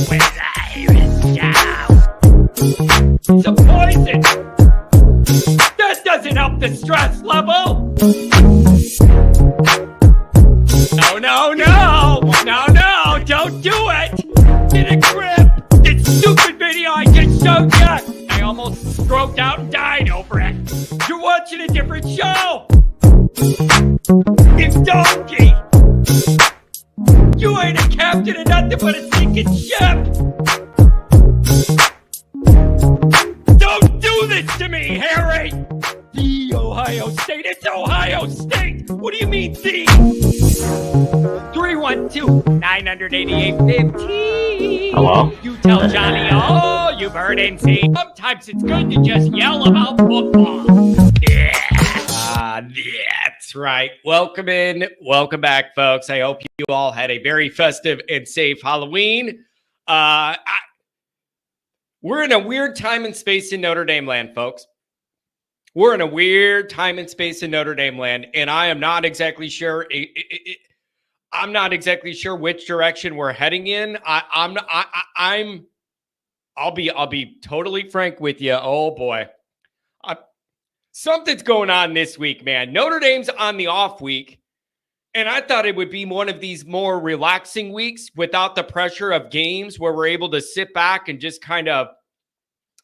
It's a poison. That doesn't help the stress level. No, don't do it. Get a grip. This stupid video I just showed you. I almost stroked out and died over it. You're watching a different show. You donkey. You ain't a captain of nothing but a sinking ship. Don't do this to me, Harry. The Ohio State. It's Ohio State. What do you mean, the? 312-988-15. Hello? You tell Johnny all you've heard and seen. Sometimes it's good to just yell about football. Yeah. That's right. Welcome in. Welcome back, folks. I hope you all had a very festive and safe Halloween. We're in a weird time and space in Notre Dame land, folks. We're in a weird time and space in Notre Dame land, and I am not exactly sure. I'm not exactly sure which direction we're heading in. I'll be totally frank with you. Oh boy, something's going on this week, man. Notre Dame's on the off week, and I thought it would be one of these more relaxing weeks without the pressure of games, where we're able to sit back and just kind of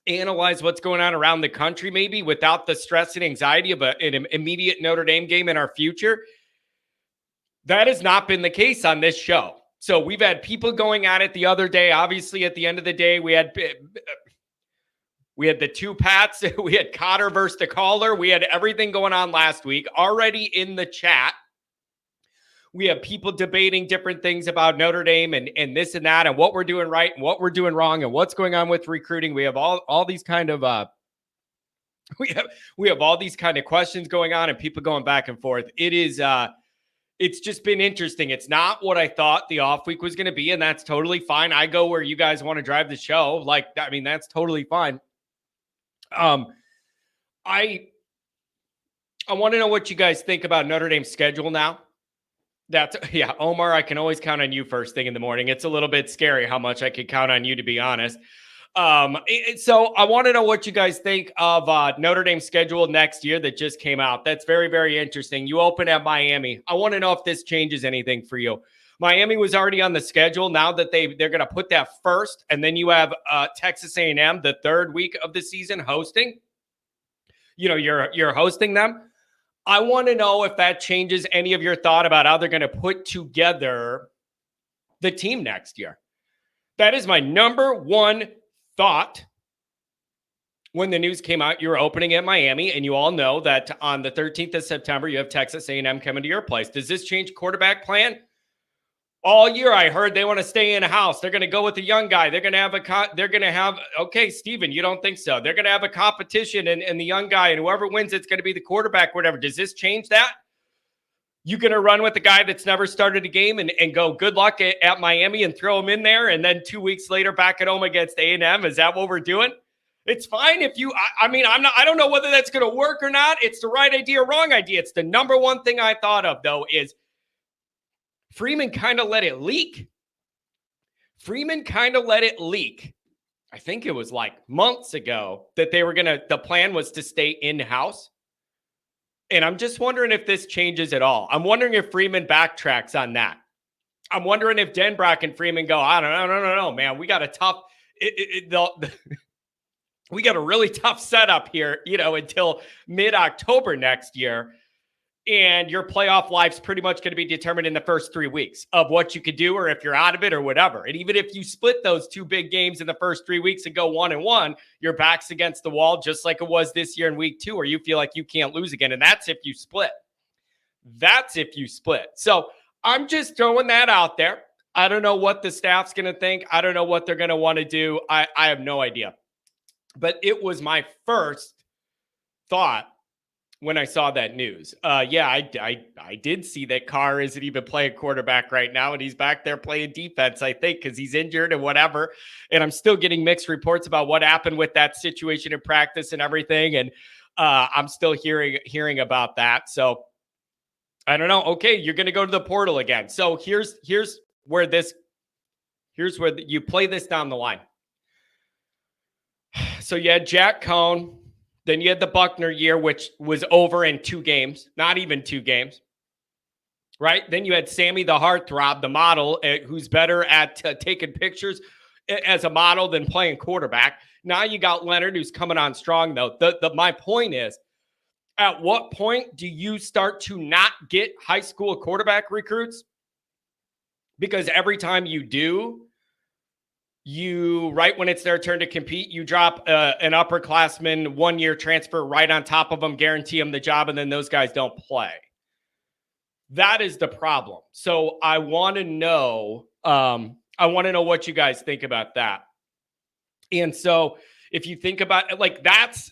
analyze what's going on around the country, maybe without the stress and anxiety of an immediate Notre Dame game in our future. That has not been the case on this show. So we've had people going at it the other day. Obviously, at the end of the day, we had the two Pats. We had Cotter versus the caller. We had everything going on last week already in the chat. We have people debating different things about Notre Dame and this and that and what we're doing right and what we're doing wrong and what's going on with recruiting. We have all these kind of we have all these kind of questions going on and people going back and forth. It's just been interesting. It's not what I thought the off week was going to be, and that's totally fine. I go where you guys want to drive the show. Like, I mean, that's totally fine. I want to know what you guys think about Notre Dame's schedule now. Omar, I can always count on you first thing in the morning. It's a little bit scary how much I could count on you, to be honest. So I want to know what you guys think of Notre Dame's schedule next year that just came out. That's very, very interesting. You open at Miami. I want to know if this changes anything for you. Miami was already on the schedule. Now that they're going to put that first, and then you have Texas A&M the third week of the season hosting. You know, you're hosting them. I want to know if that changes any of your thought about how they're going to put together the team next year. That is my number one thought. When the news came out, you were opening at Miami, and you all know that on the 13th of September, you have Texas A&M coming to your place. Does this change quarterback plan? All year, I heard they want to stay in-house. They're going to go with a young guy. They're going to have okay, Steven, you don't think so? They're going to have a competition and the young guy, and whoever wins, it's going to be the quarterback, whatever. Does this change that? You going to run with the guy that's never started a game and go good luck at Miami and throw him in there, and then 2 weeks later back at home against A&M? Is that what we're doing? It's fine if you – I don't know whether that's going to work or not. It's the right idea or wrong idea. It's the number one thing I thought of, though, is – Freeman kind of let it leak. I think it was like months ago that the plan was to stay in-house. And I'm just wondering if this changes at all. I'm wondering if Freeman backtracks on that. I'm wondering if Denbrock and Freeman go, I don't know, man. We got a tough, we got a really tough setup here, until mid-October next year. And your playoff life's pretty much going to be determined in the first 3 weeks of what you could do, or if you're out of it or whatever. And even if you split those two big games in the first 3 weeks and go 1-1, your back's against the wall, just like it was this year in week 2, or you feel like you can't lose again. And that's if you split. So I'm just throwing that out there. I don't know what the staff's going to think. I don't know what they're going to want to do. I have no idea. But it was my first thought when I saw that news. I did see that Carr isn't even playing quarterback right now, and he's back there playing defense, I think, because he's injured and whatever. And I'm still getting mixed reports about what happened with that situation in practice and everything. And I'm still hearing about that. So I don't know. Okay, you're going to go to the portal again. So here's where this Here's where you play this down the line. So you had Jack Cohn, then you had the Buckner year, which was over in 2 games, not even 2 games, right? Then you had Sammy the Heartthrob, the model, who's better at taking pictures as a model than playing quarterback. Now you got Leonard, who's coming on strong, though. My point is, at what point do you start to not get high school quarterback recruits? Because every time you do, right when it's their turn to compete, you drop an upperclassman 1-year transfer right on top of them, guarantee them the job, and then those guys don't play. That is the problem. So I want to know, what you guys think about that. And so if you think about it, like that's,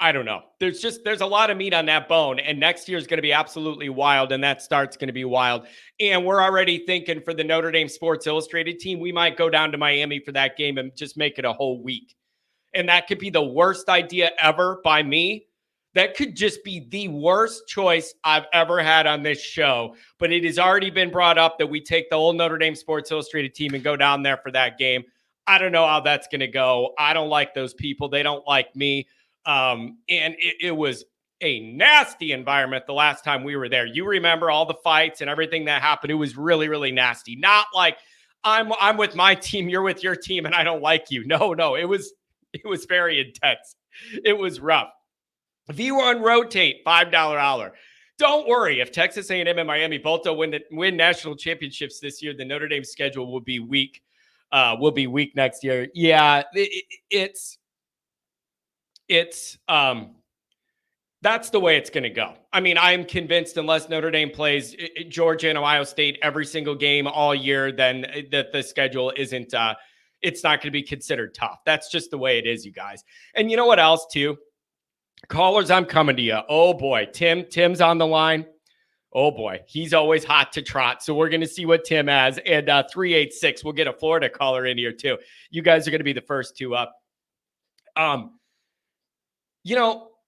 I don't know. There's a lot of meat on that bone, and next year is going to be absolutely wild, and that start's going to be wild. And we're already thinking for the Notre Dame Sports Illustrated team, we might go down to Miami for that game and just make it a whole week. And that could be the worst idea ever by me. That could just be the worst choice I've ever had on this show. But it has already been brought up that we take the old Notre Dame Sports Illustrated team and go down there for that game. I don't know how that's going to go. I don't like those people. They don't like me. And it was a nasty environment the last time we were there. You remember all the fights and everything that happened. It was really, really nasty. Not like I'm with my team, you're with your team, and I don't like you. No, it was very intense. It was rough. V1 rotate, $5 hour. Don't worry, if Texas A&M and Miami both don't win national championships this year, the Notre Dame schedule will be weak. Next year. Yeah, it's that's the way it's going to go. I mean, I am convinced unless Notre Dame plays Georgia and Ohio State every single game all year, then the schedule isn't, it's not going to be considered tough. That's just the way it is, you guys. And you know what else too? Callers, I'm coming to you. Oh boy, Tim's on the line. Oh boy, he's always hot to trot. So we're going to see what Tim has. And 386, we'll get a Florida caller in here too. You guys are going to be the first two up.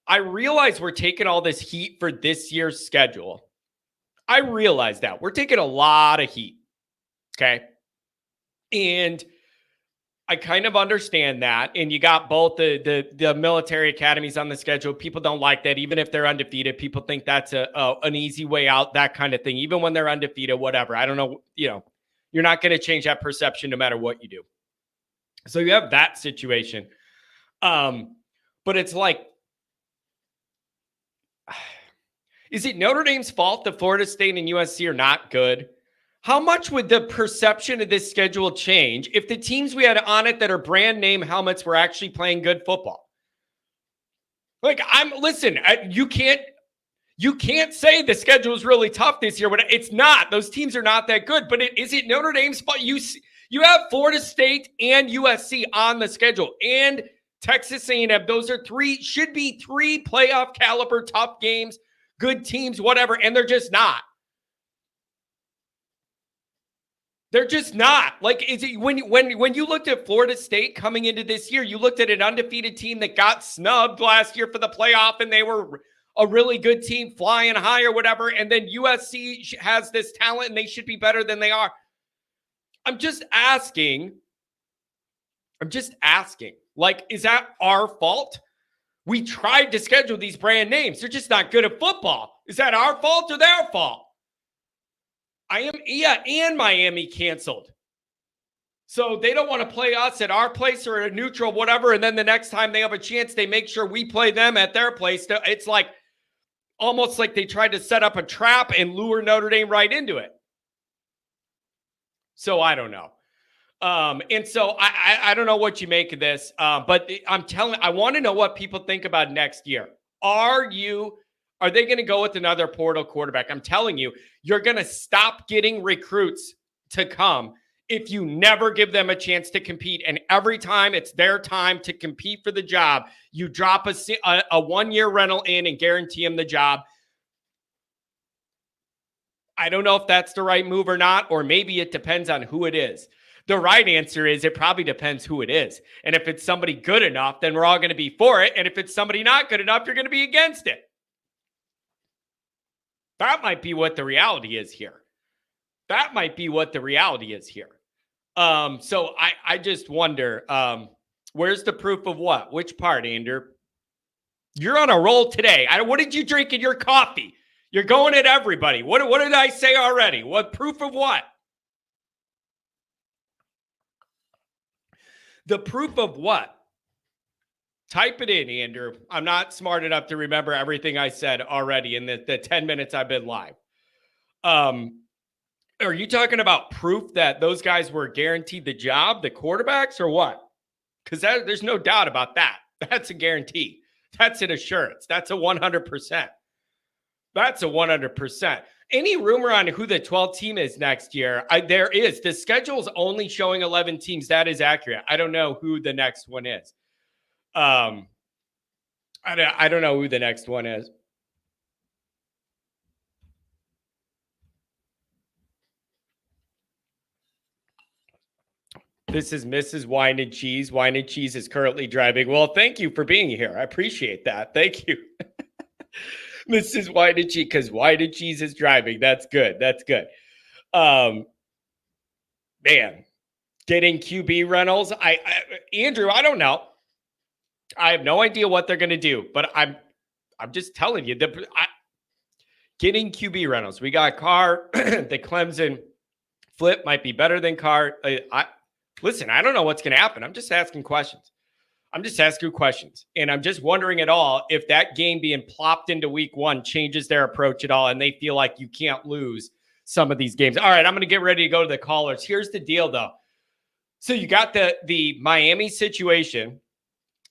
I realize we're taking all this heat for this year's schedule. I realize that. We're taking a lot of heat. Okay. And I kind of understand that. And you got both the military academies on the schedule. People don't like that. Even if they're undefeated, people think that's an easy way out, that kind of thing. Even when they're undefeated, whatever. I don't know. You're not going to change that perception no matter what you do. So you have that situation. But it's like, is it Notre Dame's fault that Florida State and USC are not good? How much would the perception of this schedule change if the teams we had on it that are brand name helmets were actually playing good football? Like, you can't say the schedule is really tough this year, but it's not. Those teams are not that good. But is it Notre Dame's fault? You have Florida State and USC on the schedule, and Texas A&M. Those are should be three playoff caliber tough games, good teams, whatever, and they're just not. They're just not. Like, is it when you looked at Florida State coming into this year, you looked at an undefeated team that got snubbed last year for the playoff, and they were a really good team flying high or whatever, and then USC has this talent, and they should be better than they are. I'm just asking. Like, is that our fault? We tried to schedule these brand names. They're just not good at football. Is that our fault or their fault? And Miami canceled. So they don't want to play us at our place or a neutral, whatever. And then the next time they have a chance, they make sure we play them at their place. It's like almost like they tried to set up a trap and lure Notre Dame right into it. So I don't know. And so I don't know what you make of this, but I want to know what people think about next year. Are they going to go with another portal quarterback? I'm telling you, you're going to stop getting recruits to come if you never give them a chance to compete. And every time it's their time to compete for the job, you drop a 1-year rental in and guarantee them the job. I don't know if that's the right move or not, or maybe it depends on who it is. The right answer is it probably depends who it is. And if it's somebody good enough, then we're all going to be for it. And if it's somebody not good enough, you're going to be against it. That might be what the reality is here. That might be what the reality is here. So I just wonder, where's the proof of what? Which part, Andrew? You're on a roll today. What did you drink in your coffee? You're going at everybody. What did I say already? What proof of what? The proof of what? Type it in, Andrew. I'm not smart enough to remember everything I said already in the 10 minutes I've been live. Are you talking about proof that those guys were guaranteed the job, the quarterbacks, or what? Because there's no doubt about that. That's a guarantee. That's an assurance. That's a 100%. That's a 100%. Any rumor on who the 12th team is next year? There is. The schedule's only showing 11 teams. That is accurate. I don't know who the next one is. I don't know who the next one is. This is Mrs. Wine and Cheese. Wine and Cheese is currently driving. Well, thank you for being here. I appreciate that. Thank you. Mrs. Wine and Cheese, because Wine and Cheese is driving. That's good. That's good. Man, getting QB rentals. Andrew, I don't know. I have no idea what they're going to do, but I'm just telling you, getting QB rentals. We got Carr. The Clemson flip might be better than Carr. Listen, I don't know what's going to happen. I'm just asking questions. And I'm just wondering at all if that game being plopped into week 1 changes their approach at all, and they feel like you can't lose some of these games. All right, I'm going to get ready to go to the callers. Here's the deal, though. So you got the Miami situation.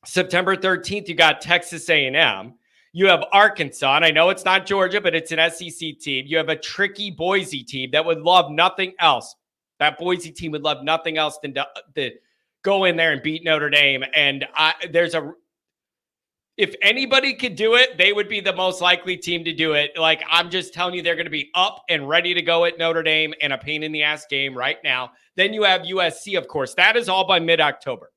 September 13th, you got Texas A&M. You have Arkansas, and I know it's not Georgia, but it's an SEC team. You have a tricky Boise team that would love nothing else. That Boise team would love nothing else than to go in there and beat Notre Dame. And if anybody could do it, they would be the most likely team to do it. Like, I'm just telling you, they're going to be up and ready to go at Notre Dame, and a pain in the ass game right now. Then you have USC, of course. That is all by mid-October.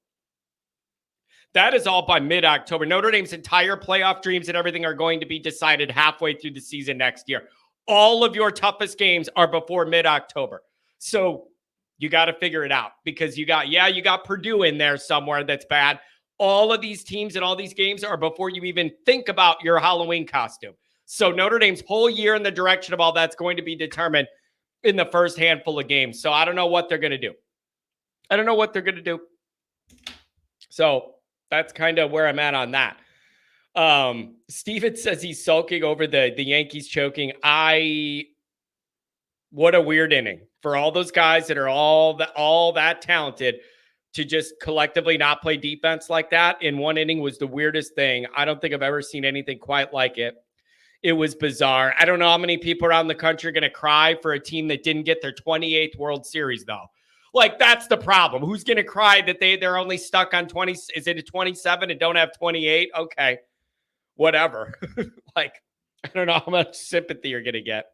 Notre Dame's entire playoff dreams and everything are going to be decided halfway through the season next year. All of your toughest games are before mid-October. So you got to figure it out, because you got Purdue in there somewhere that's bad. All of these teams and all these games are before you even think about your Halloween costume. So Notre Dame's whole year in the direction of all that's going to be determined in the first handful of games. So I don't know what they're going to do. So that's kind of where I'm at on that. Steven says he's sulking over the Yankees choking. What a weird inning for all those guys that are all that talented to just collectively not play defense like that in one inning was the weirdest thing. I don't think I've ever seen anything quite like it. It was bizarre. I don't know how many people around the country are going to cry for a team that didn't get their 28th World Series, though. Like, that's the problem. Who's going to cry that they're only stuck on 20? Is it a 27 and don't have 28? Okay, whatever. Like, I don't know how much sympathy you're going to get.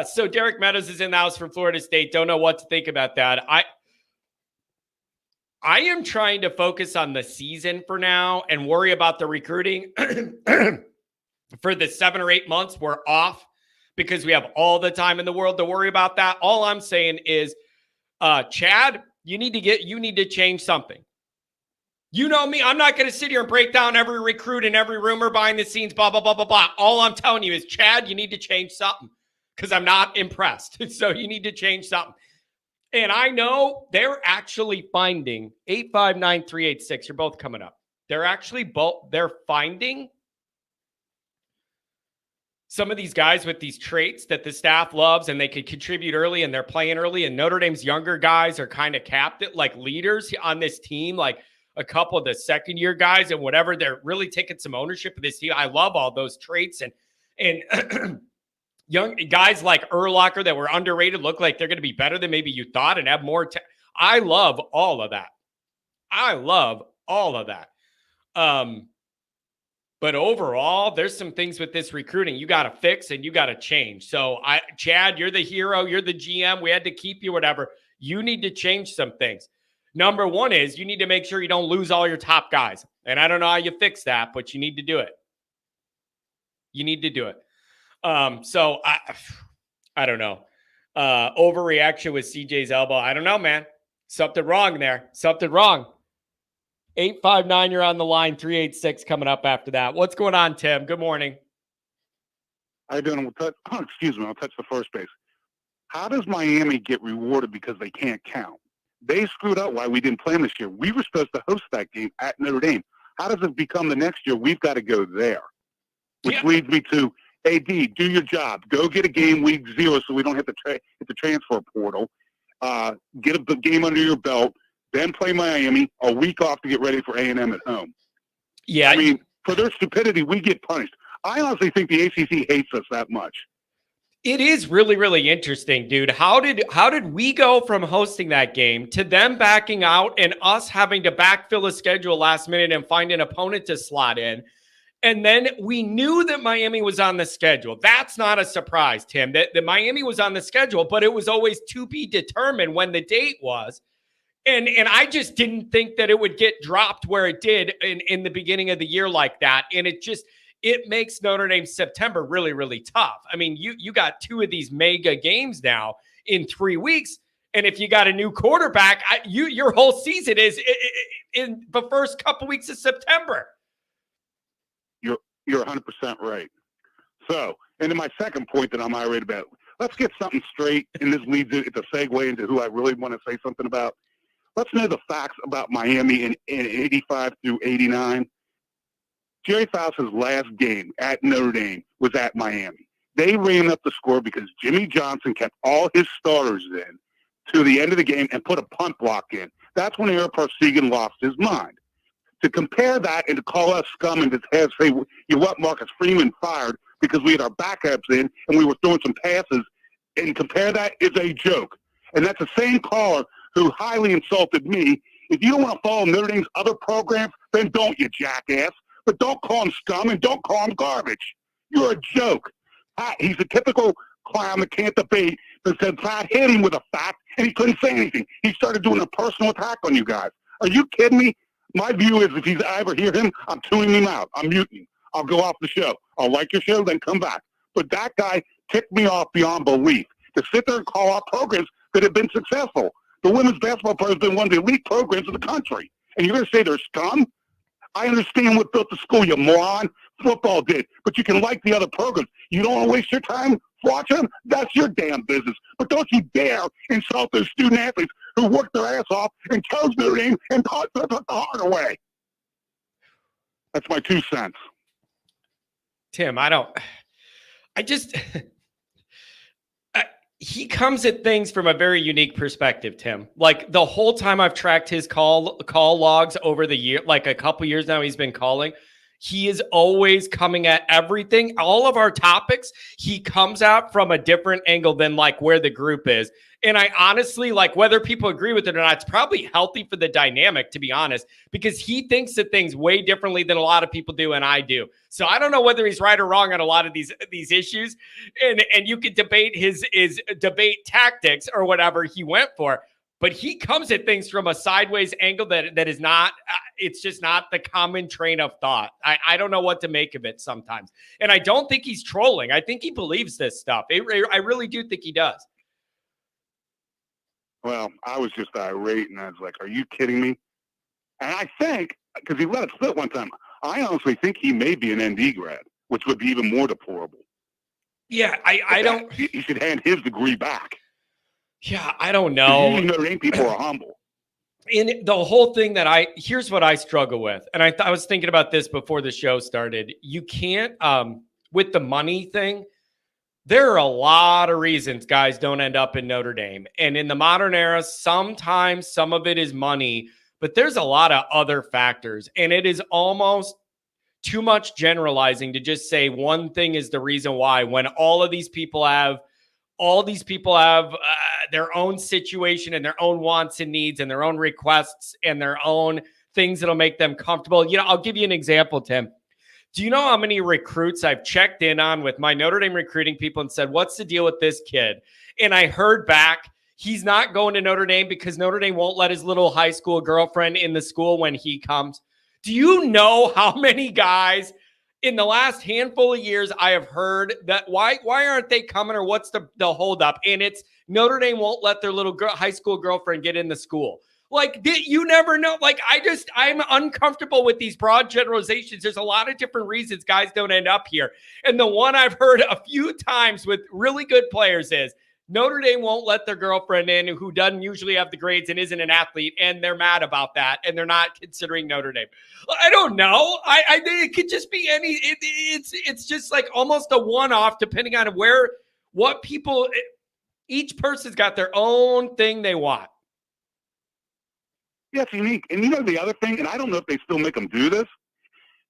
So Derek Meadows is in the house from Florida State. Don't know what to think about that. I am trying to focus on the season for now and worry about the recruiting. For the 7 or 8 months we're off, because we have all the time in the world to worry about that. All I'm saying is, Chad, you need to change something. You know me, I'm not going to sit here and break down every recruit and every rumor behind the scenes, blah, blah, blah, blah, blah. All I'm telling you is, Chad, you need to change something, because I'm not impressed. So you need to change something. And I know they're actually finding 859-386. You're both coming up. They're finding some of these guys with these traits that the staff loves, and they can contribute early, and they're playing early. And Notre Dame's younger guys are kind of captain, like leaders on this team, like a couple of the second-year guys and whatever. They're really taking some ownership of this team. I love all those traits. And young guys like Urlacher that were underrated look like they're going to be better than maybe you thought and have more. I love all of that. But overall, there's some things with this recruiting you got to fix and you got to change. So, Chad, you're the hero. You're the GM. We had to keep you, whatever. You need to change some things. Number one is you need to make sure you don't lose all your top guys. And I don't know how you fix that, but you need to do it. So I don't know. Overreaction with CJ's elbow. I don't know, man. Something wrong there. Something wrong. 859, you're on the line. 386 coming up after that. What's going on, Tim? Good morning. How you doing? Excuse me. I'll touch the first base. How does Miami get rewarded because they can't count? They screwed up why we didn't play them this year. We were supposed to host that game at Notre Dame. How does it become the next year? We've got to go there, which leads me to AD. Do your job. Go get a game week 0 so we don't have to hit the transfer portal. Get a game under your belt. Then play Miami a week off to get ready for A&M at home. Yeah, I mean, for their stupidity, we get punished. I honestly think the ACC hates us that much. It is really, really interesting, dude. How did we go from hosting that game to them backing out and us having to backfill a schedule last minute and find an opponent to slot in? And then we knew that Miami was on the schedule. That's not a surprise, Tim, that Miami was on the schedule, but it was always to be determined when the date was. And I just didn't think that it would get dropped where it did in the beginning of the year like that. And it makes Notre Dame September really, really tough. I mean, you got 2 of these mega games now in 3 weeks. And if you got a new quarterback, your whole season is in the first couple weeks of September. You're 100% right. So, and then my second point that I'm irate about, let's get something straight. And this leads, it's a segue into who I really want to say something about. Let's know the facts about Miami in 85 through 89. Jerry Fauci's last game at Notre Dame was at Miami. They ran up the score because Jimmy Johnson kept all his starters in to the end of the game and put a punt block in. That's when Eric Parsegan lost his mind. To compare that and to call us scum and to say, you want Marcus Freeman fired because we had our backups in and we were throwing some passes, and compare that is a joke. And that's the same caller who highly insulted me. If you don't want to follow Notre Dame's other programs, then don't, you jackass. But don't call him scum and don't call him garbage. You're a joke. He's a typical clown that can't debate, that said Pat hit him with a fact and he couldn't say anything. He started doing a personal attack on you guys. Are you kidding me? My view is if I ever hear him, I'm tuning him out. I'm muting him. I'll go off the show. I'll like your show, then come back. But that guy ticked me off beyond belief. To sit there and call out programs that have been successful. The women's basketball program has been one of the elite programs in the country. And you're going to say they're scum? I understand what built the school, you moron. Football did. But you can like the other programs. You don't want to waste your time watching them? That's your damn business. But don't you dare insult those student athletes who worked their ass off and chose their name and took the heart away. That's my 2 cents. Tim, he comes at things from a very unique perspective, Tim. Like the whole time I've tracked his call logs over the year, like a couple years now he's been calling, he is always coming at everything. All of our topics, he comes out from a different angle than like where the group is. And I honestly, like whether people agree with it or not, it's probably healthy for the dynamic, to be honest, because he thinks of things way differently than a lot of people do and I do. So I don't know whether he's right or wrong on a lot of these issues. And you could debate his debate tactics or whatever he went for. But he comes at things from a sideways angle that is not, it's just not the common train of thought. I don't know what to make of it sometimes. And I don't think he's trolling. I think he believes this stuff. I really do think he does. Well, I was just irate, and I was like, are you kidding me? And I think, because he let it slip one time, I honestly think he may be an ND grad, which would be even more deplorable. Yeah, I don't... He should hand his degree back. Yeah, I don't know. Usually Notre Dame people are humble. And the whole thing here's what I struggle with. And I was thinking about this before the show started. You can't, with the money thing, there are a lot of reasons guys don't end up in Notre Dame. And in the modern era, sometimes some of it is money, but there's a lot of other factors. And it is almost too much generalizing to just say one thing is the reason why, when all these people have their own situation and their own wants and needs and their own requests and their own things that'll make them comfortable. You know, I'll give you an example, Tim. Do you know how many recruits I've checked in on with my Notre Dame recruiting people and said, what's the deal with this kid? And I heard back, he's not going to Notre Dame because Notre Dame won't let his little high school girlfriend in the school when he comes. Do you know how many guys in the last handful of years, I have heard that why aren't they coming, or what's the holdup? And it's Notre Dame won't let their little high school girlfriend get into school. Like, you never know. Like, I'm uncomfortable with these broad generalizations. There's a lot of different reasons guys don't end up here. And the one I've heard a few times with really good players is Notre Dame won't let their girlfriend in who doesn't usually have the grades and isn't an athlete, and they're mad about that, and they're not considering Notre Dame. I don't know. I think it could just be any. It's just like almost a one-off, depending on what people. Each person's got their own thing they want. Yeah, it's unique. And the other thing, and I don't know if they still make them do this,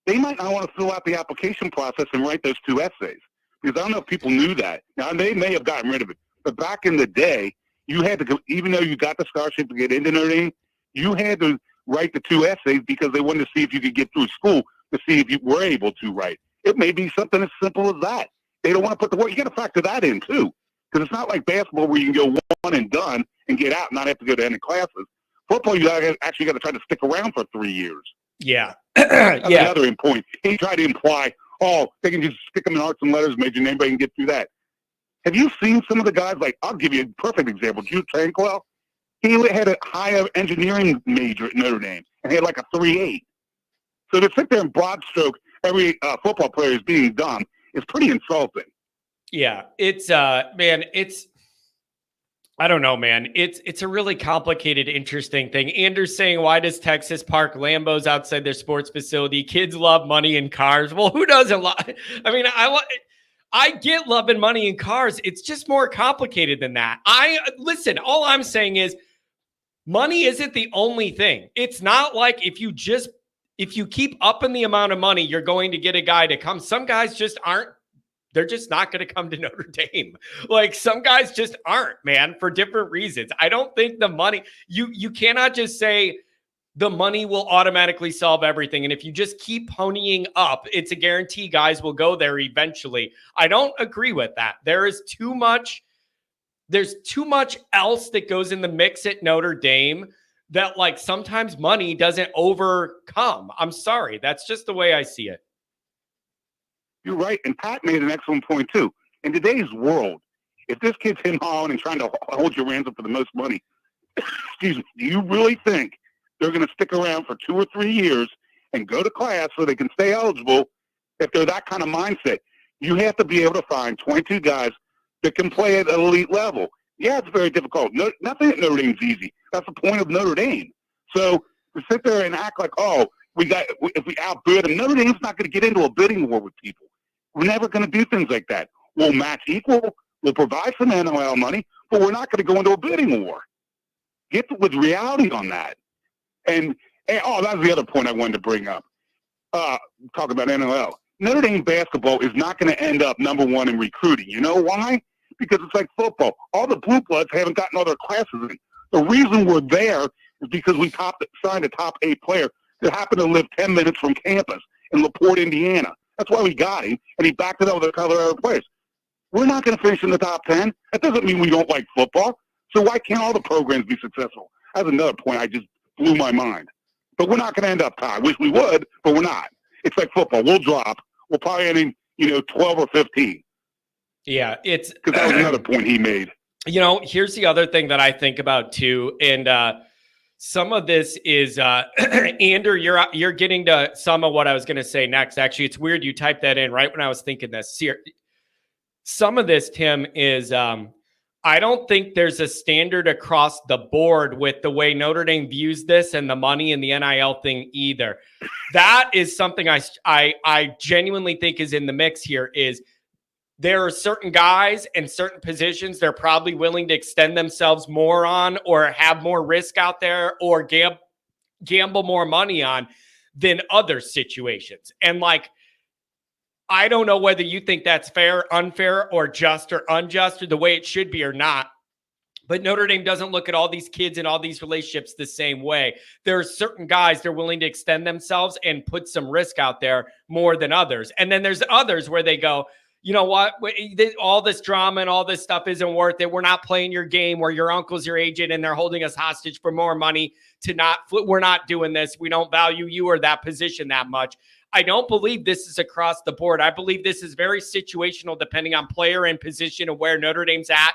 they might not want to fill out the application process and write those 2 essays, because I don't know if people knew that. Now, they may have gotten rid of it. But back in the day, you had to, even though you got the scholarship to get into Notre Dame, you had to write the 2 essays because they wanted to see if you could get through school, to see if you were able to write. It may be something as simple as that. They don't want to put the work. You got to factor that in too, because it's not like basketball where you can go one and done and get out and not have to go to any classes. Football, you actually got to try to stick around for 3 years. Yeah. That's another point. He tried to imply, they can just stick them in arts and letters major and anybody can get through that. Have you seen some of the guys? Like, I'll give you a perfect example. Jude Tranquil, he had a higher engineering major at Notre Dame and he had like a 3.8. So to sit there and broad stroke every football player is being dumb is pretty insulting. Yeah, it's I don't know, man. It's a really complicated, interesting thing. Andrew's saying, why does Texas park Lambos outside their sports facility? Kids love money and cars. Well, who doesn't love? I mean, I get loving money and cars. It's just more complicated than that. Listen, all I'm saying is money isn't the only thing. It's not like if you keep upping the amount of money, you're going to get a guy to come. Some guys just aren't. They're just not going to come to Notre Dame. Like, some guys just aren't, man, for different reasons. I don't think the money, you cannot just say the money will automatically solve everything. And if you just keep ponying up, it's a guarantee guys will go there eventually. I don't agree with that. There's too much else that goes in the mix at Notre Dame that, like, sometimes money doesn't overcome. I'm sorry. That's just the way I see it. You're right. And Pat made an excellent point, too. In today's world, if this kid's him hawing and trying to hold your ransom for the most money, excuse me, do you really think they're going to stick around for 2 or 3 years and go to class so they can stay eligible if they're that kind of mindset? You have to be able to find 22 guys that can play at an elite level. Yeah, it's very difficult. Nothing at Notre Dame is easy. That's the point of Notre Dame. So to sit there and act like, if we outbid them, Notre Dame's not going to get into a bidding war with people. We're never going to do things like that. We'll match equal. We'll provide some NIL money, but we're not going to go into a bidding war. Get with reality on that. And that's the other point I wanted to bring up. Talk about NIL. Notre Dame basketball is not going to end up number 1 in recruiting. You know why? Because it's like football. All the blue bloods haven't gotten other classes in. The reason we're there is because we signed a top 8 player that happened to live 10 minutes from campus in LaPorte, Indiana. That's why we got him, and he backed it up with a couple of other players. We're not going to finish in the top 10. That doesn't mean we don't like football. So why can't all the programs be successful? That's another point I just blew my mind. But we're not going to end up tied. I wish we would, but we're not. It's like football. We'll drop. We'll probably end in, 12 or 15. Yeah, it's because that was another point he made. Here's the other thing that I think about too, and some of this is Andrew. You're getting to some of what I was going to say next. Actually, it's weird you typed that in right when I was thinking this. See, some of this, Tim, is I don't think there's a standard across the board with the way Notre Dame views this and the money and the NIL thing either. That is something I genuinely think is in the mix here. Is there are certain guys and certain positions they're probably willing to extend themselves more on or have more risk out there or gamble more money on than other situations. And I don't know whether you think that's fair, unfair, or just or unjust or the way it should be or not. But Notre Dame doesn't look at all these kids and all these relationships the same way. There are certain guys they're willing to extend themselves and put some risk out there more than others. And then there's others where they go, you know what? All this drama and all this stuff isn't worth it. We're not playing your game where your uncle's your agent and they're holding us hostage for more money we're not doing this. We don't value you or that position that much. I don't believe this is across the board. I believe this is very situational depending on player and position and where Notre Dame's at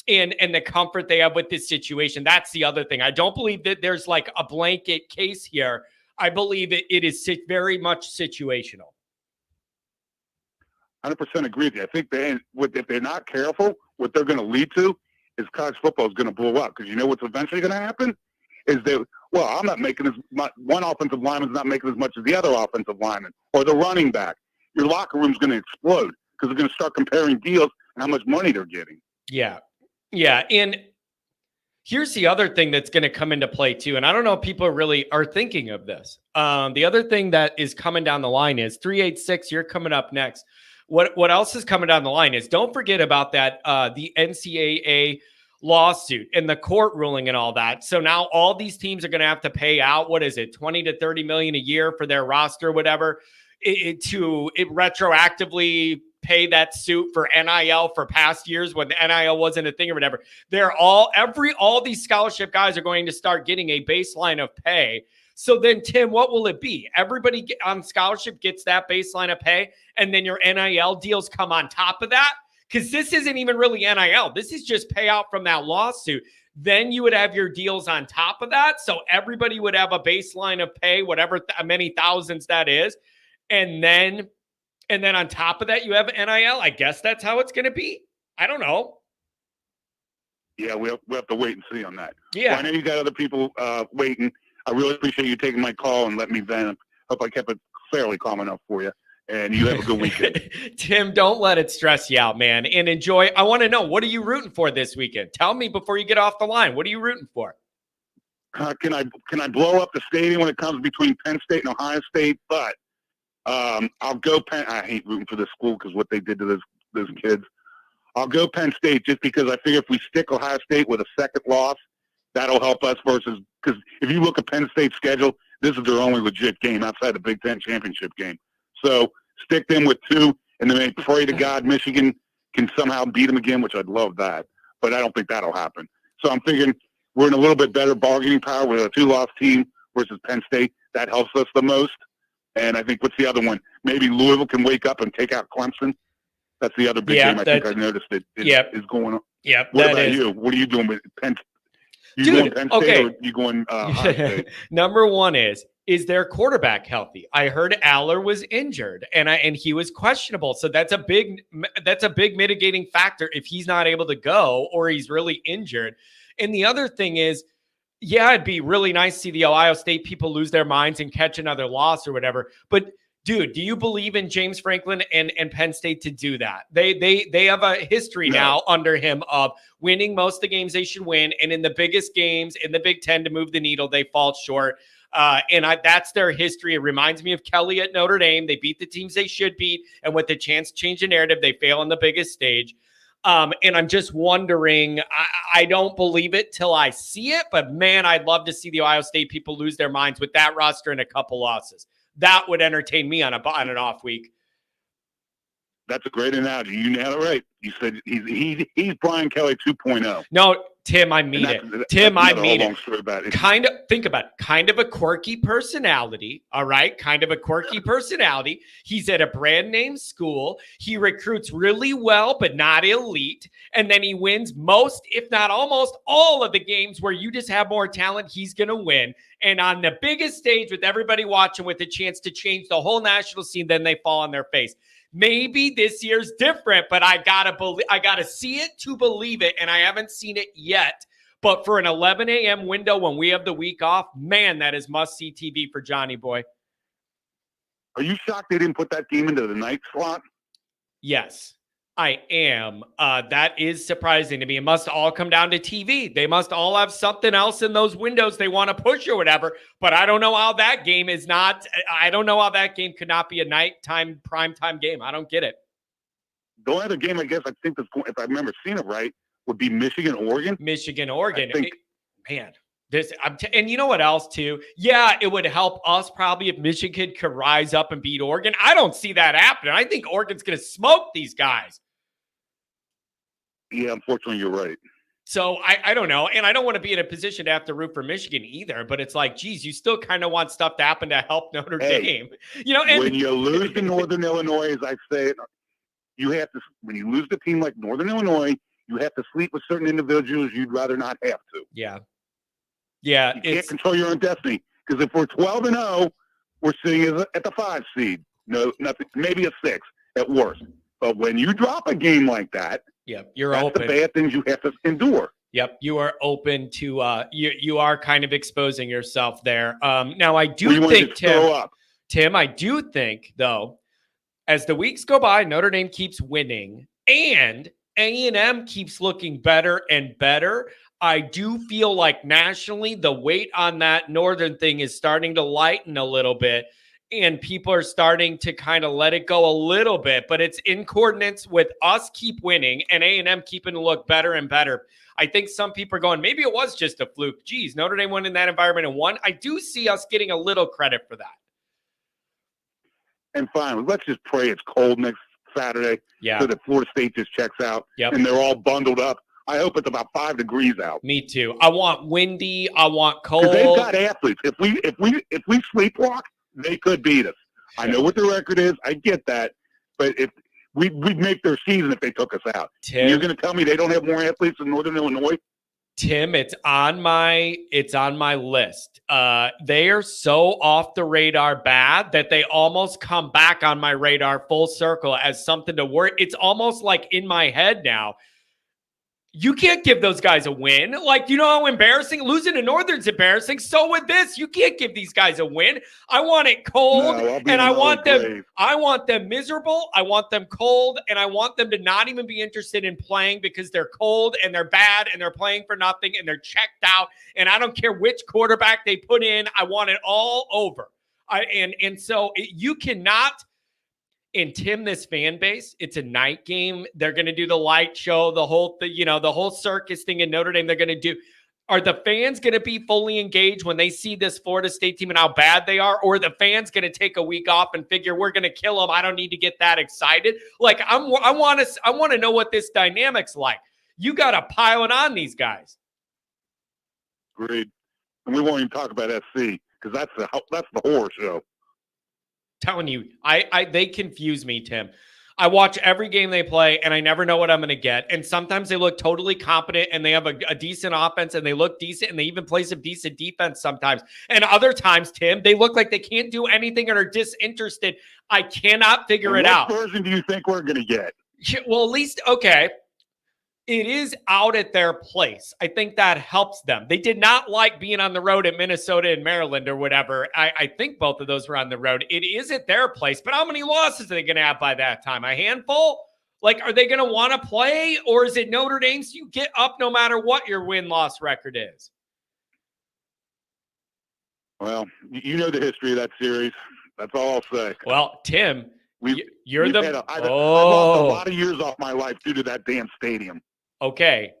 and the comfort they have with this situation. That's the other thing. I don't believe that there's like a blanket case here. I believe it is very much situational. 100% agree with you. I think if they're not careful, what they're going to lead to is college football is going to blow up, because you know what's eventually going to happen is that, well, I'm not making as much. One offensive lineman's not making as much as the other offensive lineman or the running back. Your locker room's going to explode because they're going to start comparing deals and how much money they're getting. Yeah. Yeah. And here's the other thing that's going to come into play too. And I don't know if people really are thinking of this. The other thing that is coming down the line is 386. You're coming up next. What else is coming down the line is, don't forget about that, the NCAA lawsuit and the court ruling and all that. So now all these teams are going to have to pay out, what is it, 20 to 30 million a year for their roster, whatever, to retroactively pay that suit for NIL for past years when the NIL wasn't a thing or whatever. All these scholarship guys are going to start getting a baseline of pay. So then, Tim, what will it be? Everybody on scholarship gets that baseline of pay, and then your NIL deals come on top of that? Because this isn't even really NIL. This is just payout from that lawsuit. Then you would have your deals on top of that. So everybody would have a baseline of pay, whatever many thousands that is. And then on top of that, you have NIL. I guess that's how it's going to be. I don't know. Yeah, we'll have to wait and see on that. Yeah. Well, I know you got other people waiting. I really appreciate you taking my call and letting me vent. Hope I kept it fairly calm enough for you. And you have a good weekend. Tim, don't let it stress you out, man. And enjoy. I want to know, what are you rooting for this weekend? Tell me before you get off the line. What are you rooting for? Can I blow up the stadium when it comes between Penn State and Ohio State? But I'll go Penn. I hate rooting for this school because what they did to those kids. I'll go Penn State just because I figure if we stick Ohio State with a second loss, that'll help us versus – because if you look at Penn State's schedule, this is their only legit game outside the Big Ten championship game. So stick them with 2, and then they pray to God Michigan can somehow beat them again, which I'd love that. But I don't think that'll happen. So I'm thinking we're in a little bit better bargaining power with a 2-loss team versus Penn State. That helps us the most. And I think, what's the other one? Maybe Louisville can wake up and take out Clemson. That's the other big game I think I noticed is going on. Yep. What about you? What are you doing with Penn State? You going Penn State or you going Ohio State? Number one is their quarterback healthy? I heard Aller was injured and he was questionable. So that's a big mitigating factor if he's not able to go or he's really injured. And the other thing is, yeah, it'd be really nice to see the Ohio State people lose their minds and catch another loss or whatever. But dude, do you believe in James Franklin and Penn State to do that? They have a history now under him of winning most of the games they should win, and in the biggest games in the Big Ten to move the needle, they fall short. That's their history. It reminds me of Kelly at Notre Dame. They beat the teams they should beat, and with the chance to change the narrative, they fail on the biggest stage. And I'm just wondering, I don't believe it till I see it, but man, I'd love to see the Ohio State people lose their minds with that roster and a couple losses. That would entertain me on an off week. That's a great analogy. You nailed it right. You said he's Brian Kelly 2.0. No, Tim, I mean it. Tim, I mean it. Kind of a quirky personality. All right. Kind of a quirky personality. He's at a brand name school. He recruits really well, but not elite. And then he wins most, if not almost all of the games where you just have more talent, he's going to win. And on the biggest stage with everybody watching with a chance to change the whole national scene, then they fall on their face. Maybe this year's different, but I gotta see it to believe it, and I haven't seen it yet. But for an 11 a.m. window when we have the week off, man, that is must-see TV for Johnny Boy. Are you shocked they didn't put that game into the night slot? Yes, I am. That is surprising to me. It must all come down to TV. They must all have something else in those windows they want to push or whatever. But I don't know how that game is not. I don't know how that game could not be a nighttime primetime game. I don't get it. The only other game I guess I think that's going, if I remember seeing it right, would be Michigan-Oregon. Michigan-Oregon. Man. And you know what else, too? Yeah, it would help us probably if Michigan could rise up and beat Oregon. I don't see that happening. I think Oregon's going to smoke these guys. Yeah, unfortunately, you're right. So I don't know. And I don't want to be in a position to have to root for Michigan either, but it's like, geez, you still kind of want stuff to happen to help Notre Dame, and when you lose to Northern Illinois, as I say it, you have to, when you lose the team like Northern Illinois, you have to sleep with certain individuals you'd rather not have to. Yeah. Yeah. You can't control your own destiny. Because if we're 12-0, we're sitting at the 5 seed. No, nothing, maybe a 6 at worst. But when you drop a game like that, you're that's open. the bad things you have to endure. Yep, you are open to you are kind of exposing yourself there. Now I do think, Tim, I do think though, as the weeks go by, Notre Dame keeps winning and A&M keeps looking better and better. I do feel like nationally the weight on that Northern thing is starting to lighten a little bit. And people are starting to kind of let it go a little bit, but it's in coordinates with us keep winning and A&M keeping to look better and better. I think some people are going, maybe it was just a fluke. Geez, Notre Dame went in that environment and won. I do see us getting a little credit for that. And finally, let's just pray it's cold next Saturday so that Florida State just checks out and they're all bundled up. I hope it's about 5 degrees out. Me too. I want windy. I want cold. They've got athletes. If we sleepwalk, they could beat us. I know what the record is. I get that. But if we'd make their season if they took us out. Tim, you're going to tell me they don't have more athletes in Northern Illinois? Tim, it's on my list. They are so off the radar bad that they almost come back on my radar full circle as something to worry. It's almost like in my head now. You can't give those guys a win. Like, you know how embarrassing? Losing to Northern's embarrassing. So with this, you can't give these guys a win. I want it cold, and I want them miserable. I want them cold, and I want them to not even be interested in playing because they're cold and they're bad and they're playing for nothing and they're checked out. And I don't care which quarterback they put in. I want it all over. So you cannot. And Tim, this fan base, it's a night game. They're going to do the light show, the whole circus thing in Notre Dame. They're going to do. Are the fans going to be fully engaged when they see this Florida State team and how bad they are? Or are the fans going to take a week off and figure we're going to kill them? I don't need to get that excited. Like I want to know what this dynamic's like. You got to pile it on these guys. Agreed. And we won't even talk about SC because that's the horror show. Telling you, they confuse me, Tim. I watch every game they play and I never know what I'm going to get. And sometimes they look totally competent and they have a decent offense and they look decent and they even play some decent defense sometimes. And other times, Tim, they look like they can't do anything and are disinterested. I cannot figure it out. What version do you think we're going to get? Well, at least, okay. It is out at their place. I think that helps them. They did not like being on the road at Minnesota and Maryland or whatever. I think both of those were on the road. It is at their place, but how many losses are they going to have by that time? A handful? Like, are they going to want to play, or is it Notre Dame's? You get up no matter what your win-loss record is. Well, you know the history of that series. That's all I'll say. Well, Tim, I've lost a lot of years off my life due to that damn stadium. Okay,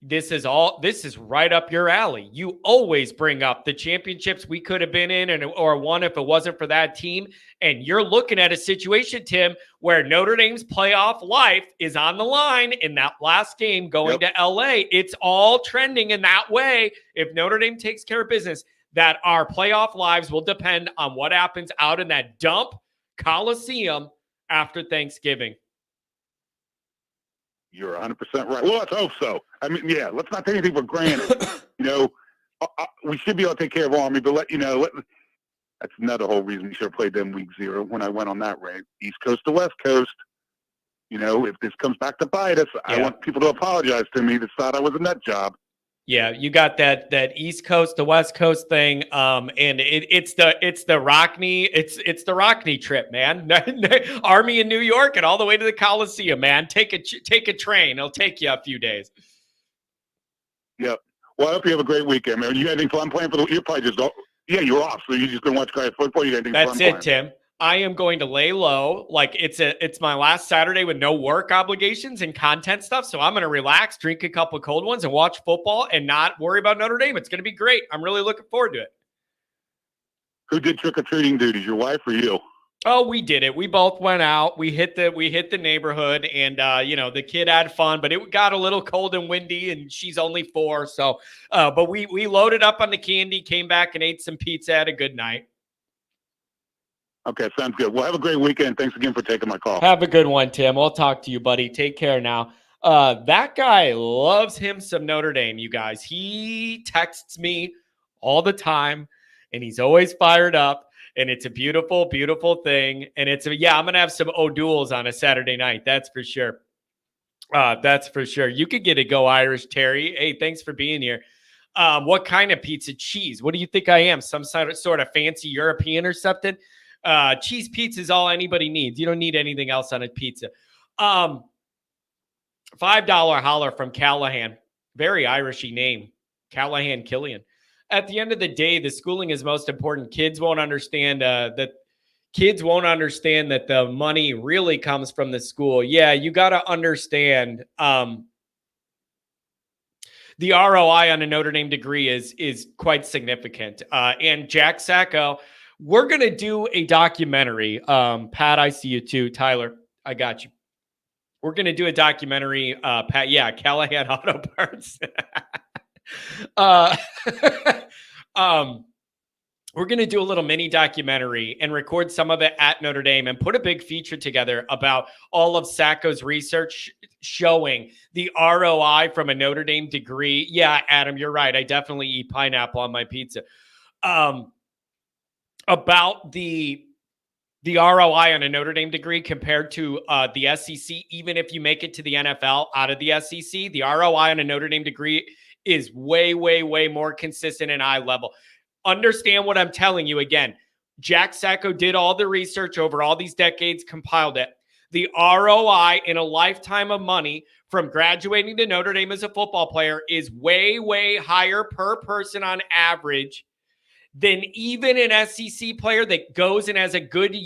this is right up your alley. You always bring up the championships we could have been in or won if it wasn't for that team. And you're looking at a situation, Tim, where Notre Dame's playoff life is on the line in that last game going to LA. It's all trending in that way. If Notre Dame takes care of business, that our playoff lives will depend on what happens out in that dump Coliseum after Thanksgiving. You're 100% right. Well, let's hope so. I mean, yeah, let's not take anything for granted. We should be able to take care of Army, but that's another whole reason we should have played them week 0 when I went on that rant. East Coast to West Coast. If this comes back to bite us, I want people to apologize to me that thought I was a nut job. Yeah, you got that East Coast to West Coast thing, and it's the Rockney trip, man. Army in New York and all the way to the Coliseum, man. Take a train; it'll take you a few days. Yep. Well, I hope you have a great weekend, man. You got anything fun playing for you're probably just you're off, so you're just gonna watch college football. You got anything That's fun it, playing? Tim. I am going to lay low. Like it's my last Saturday with no work obligations and content stuff. So I'm going to relax, drink a couple of cold ones and watch football and not worry about Notre Dame. It's going to be great. I'm really looking forward to it. Who did trick-or-treating duties, your wife or you? Oh, we did it. We both went out. We hit the neighborhood, and the kid had fun, but it got a little cold and windy, and she's only 4. So, but we loaded up on the candy, came back and ate some pizza. Had a good night. Okay, sounds good. Well, have a great weekend. Thanks again for taking my call. Have a good one, Tim. I'll talk to you, buddy. Take care now. That guy loves him some Notre Dame, you guys. He texts me all the time, and he's always fired up. And it's a beautiful, beautiful thing. And I'm going to have some O'Douls on a Saturday night. That's for sure. That's for sure. You could get a Go Irish, Terry. Hey, thanks for being here. What kind of pizza? Cheese. What do you think I am? Some sort of fancy European or something? Cheese pizza is all anybody needs. You don't need anything else on a pizza. $5 holler from Callahan. Very Irishy name. Callahan Killian. At the end of the day, the schooling is most important. Kids won't understand that the money really comes from the school. Yeah, you got to understand the ROI on a Notre Dame degree is quite significant. And Jack Sacco, we're going to do a documentary. Pat, I see you too. Tyler, I got you. We're going to do a documentary. Pat, yeah, Callahan Auto Parts. We're going to do a little mini documentary and record some of it at Notre Dame and put a big feature together about all of Sacco's research showing the ROI from a Notre Dame degree. Yeah, Adam, you're right. I definitely eat pineapple on my pizza. About the ROI on a Notre Dame degree compared to the SEC, even if you make it to the NFL out of the SEC, the ROI on a Notre Dame degree is way, way, way more consistent and high level. Understand what I'm telling you. Again, Jack Sacco did all the research over all these decades, compiled it. The ROI in a lifetime of money from graduating to Notre Dame as a football player is way, way higher per person on average than even an SEC player that goes and has a good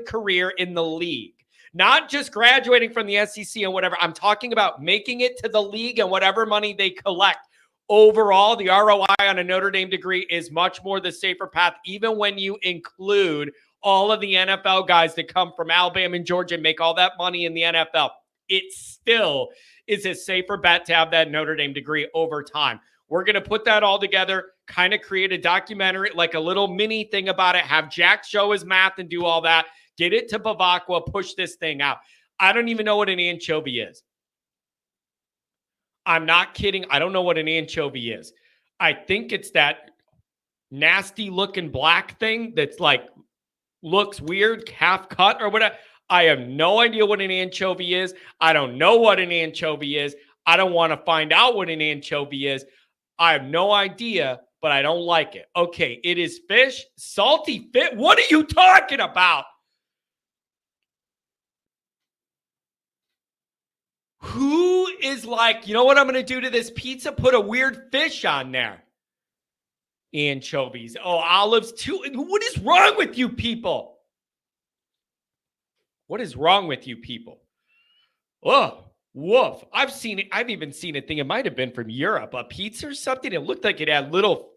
career in the league. Not just graduating from the SEC and whatever. I'm talking about making it to the league and whatever money they collect. Overall, the ROI on a Notre Dame degree is much more the safer path, even when you include all of the NFL guys that come from Alabama and Georgia and make all that money in the NFL. It still is a safer bet to have that Notre Dame degree over time. We're going to put that all together, kind of create a documentary, like a little mini thing about it, have Jack show his math and do all that, get it to Bavacqua, push this thing out. I don't even know what an anchovy is. I'm not kidding. I don't know what an anchovy is. I think it's that nasty looking black thing that's like looks weird, half cut or whatever. I have no idea what an anchovy is. I don't know what an anchovy is. I don't want to find out what an anchovy is. I have no idea, but I don't like it. Okay, it is fish, salty fish. What are you talking about? Who is like, you know what I'm going to do to this pizza? Put a weird fish on there. Anchovies. Oh, olives too. What is wrong with you people? What is wrong with you people? Oh, woof. I've seen it. I've even seen a thing. It might have been from Europe. A pizza or something. It looked like it had little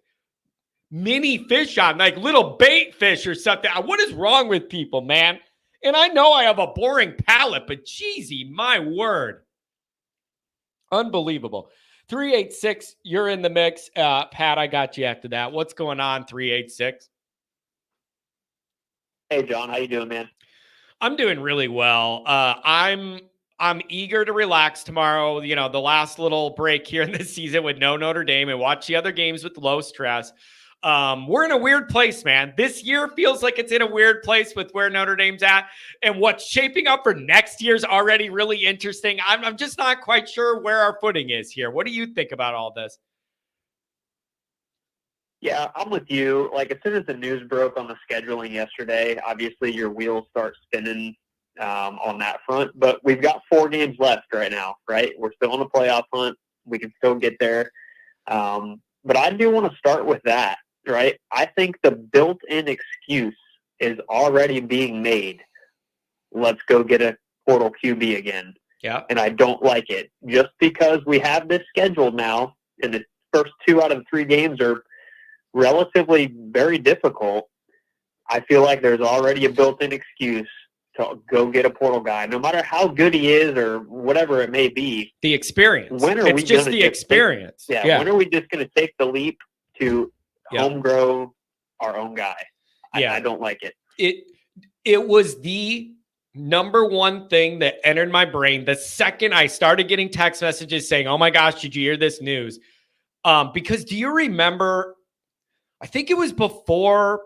mini fish on, like little bait fish or something. What is wrong with people, man? And I know I have a boring palate, but geezy, my word. Unbelievable. 386, you're in the mix. Pat, I got you after that. What's going on, 386? Hey, John. How you doing, man? I'm doing really well. I'm eager to relax tomorrow. You know, the last little break here in the season with no Notre Dame and watch the other games with low stress. We're in a weird place, man. This year feels like it's in a weird place with where Notre Dame's at, and what's shaping up for next year's already really interesting. I'm just not quite sure where our footing is here. What do you think about all this? Yeah, I'm with you. Like, as soon as the news broke on the scheduling yesterday, obviously your wheels start spinning on that front. But we've got 4 games left right now, right? We're still in a playoff hunt. We can still get there. But I do want to start with that, right? I think the built-in excuse is already being made. Let's go get a portal QB again. Yeah. And I don't like it. Just because we have this scheduled now, and the first 2 out of the 3 games are relatively very difficult, I feel like there's already a built-in excuse to go get a portal guy, no matter how good he is or whatever it may be. The experience. When are it's we just the experience. When are we just going to take the leap to home grow our own guy? I don't like it. It was the number one thing that entered my brain the second I started getting text messages saying, "Oh my gosh, did you hear this news?" Because do you remember? I think it was before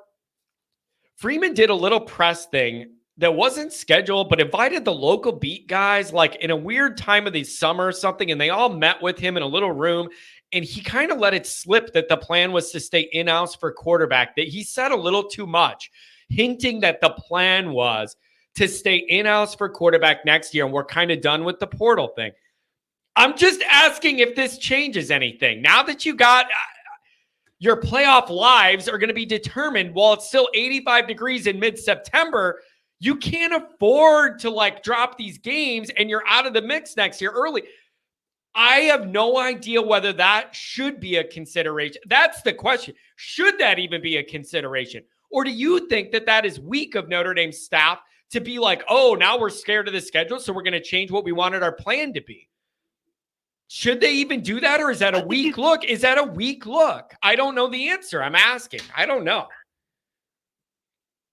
Freeman did a little press thing that wasn't scheduled, but invited the local beat guys like in a weird time of the summer or something, and they all met with him in a little room. And he kind of let it slip that the plan was to stay in-house for quarterback, that he said a little too much, hinting that the plan was to stay in-house for quarterback next year, and we're kind of done with the portal thing. I'm just asking if this changes anything. Now that you got your playoff lives are going to be determined while it's still 85 degrees in mid-September, you can't afford to like drop these games and you're out of the mix next year early. I have no idea whether that should be a consideration. That's the question. Should that even be a consideration? Or do you think that that is weak of Notre Dame staff to be like, oh, now we're scared of the schedule, so we're going to change what we wanted our plan to be? Should they even do that, or is that a weak look? Is that a weak look? I don't know the answer. I'm asking. I don't know.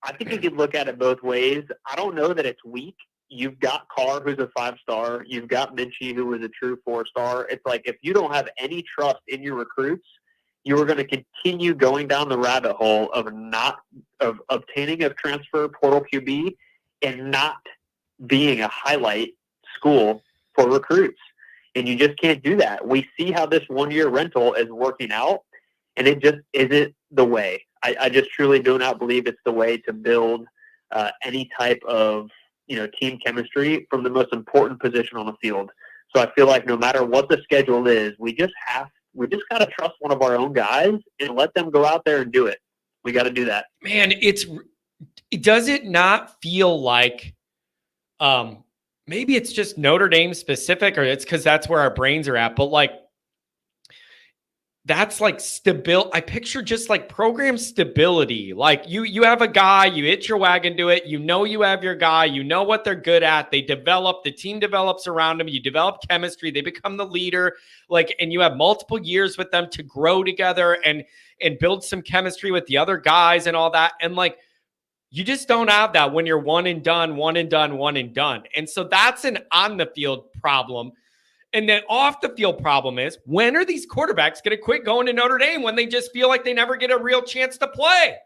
I think you could look at it both ways. I don't know that it's weak. You've got Carr, who's a 5-star. You've got Minchie, who was a true 4-star. It's like if you don't have any trust in your recruits, you are going to continue going down the rabbit hole of obtaining a transfer portal QB and not being a highlight school for recruits. And you just can't do that. We see how this one-year rental is working out, and it just isn't the way. I just truly do not believe it's the way to build any type of team chemistry from the most important position on the field. So I feel like no matter what the schedule is, we just got to trust one of our own guys and let them go out there and do it. We got to do that. Man, does it not feel like maybe it's just Notre Dame specific, or it's because that's where our brains are at, but like that's like stability. I picture just like program stability. Like you have a guy, you hitch your wagon to it. You have your guy, you know what they're good at. They develop, the team develops around them. You develop chemistry. They become the leader. Like, and you have multiple years with them to grow together and build some chemistry with the other guys and all that. And like, you just don't have that when you're one and done. And so that's an on the field problem. And then off the field problem is, when are these quarterbacks going to quit going to Notre Dame when they just feel like they never get a real chance to play?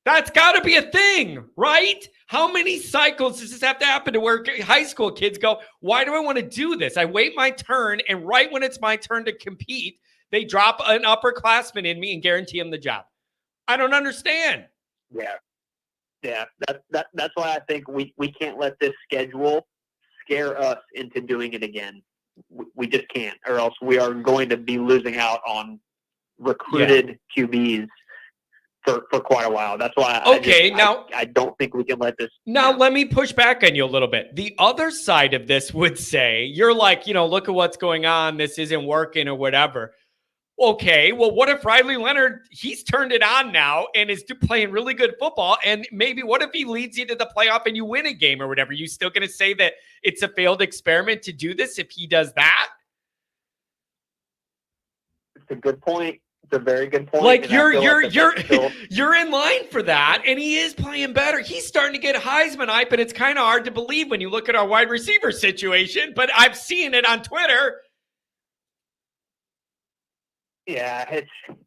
That's got to be a thing, right? How many cycles does this have to happen to where high school kids go, why do I want to do this? I wait my turn, and right when it's my turn to compete, they drop an upperclassman in me and guarantee him the job. I don't understand. Yeah, that's why I think we can't let this schedule scare us into doing it again. We just can't, or else we are going to be losing out on recruited QBs for quite a while. That's why I don't think we can let this. Now, let me push back on you a little bit. The other side of this would say, you're like, look at what's going on. This isn't working or whatever. Okay, well, what if Riley Leonard, he's turned it on now and is playing really good football, and maybe what if he leads you to the playoff and you win a game or whatever? You still going to say that it's a failed experiment to do this if he does that? It's a good point. It's a very good point. Like you're in line for that, and he is playing better. He's starting to get Heisman hype, and it's kind of hard to believe when you look at our wide receiver situation, but I've seen it on Twitter. Yeah,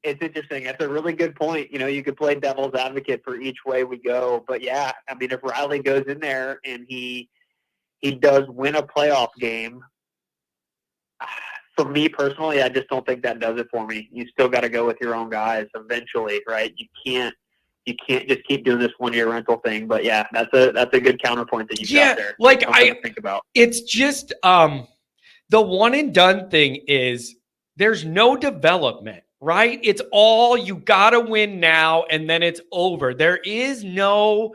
it's interesting. That's a really good point. You could play devil's advocate for each way we go. But yeah, I mean, if Riley goes in there and he does win a playoff game, for me personally, I just don't think that does it for me. You still got to go with your own guys eventually, right? You can't just keep doing this 1-year rental thing. But yeah, that's a good counterpoint that you got there. Like I think about. It's just the one and done thing is, there's no development, right? It's all you got to win now and then it's over. There is no,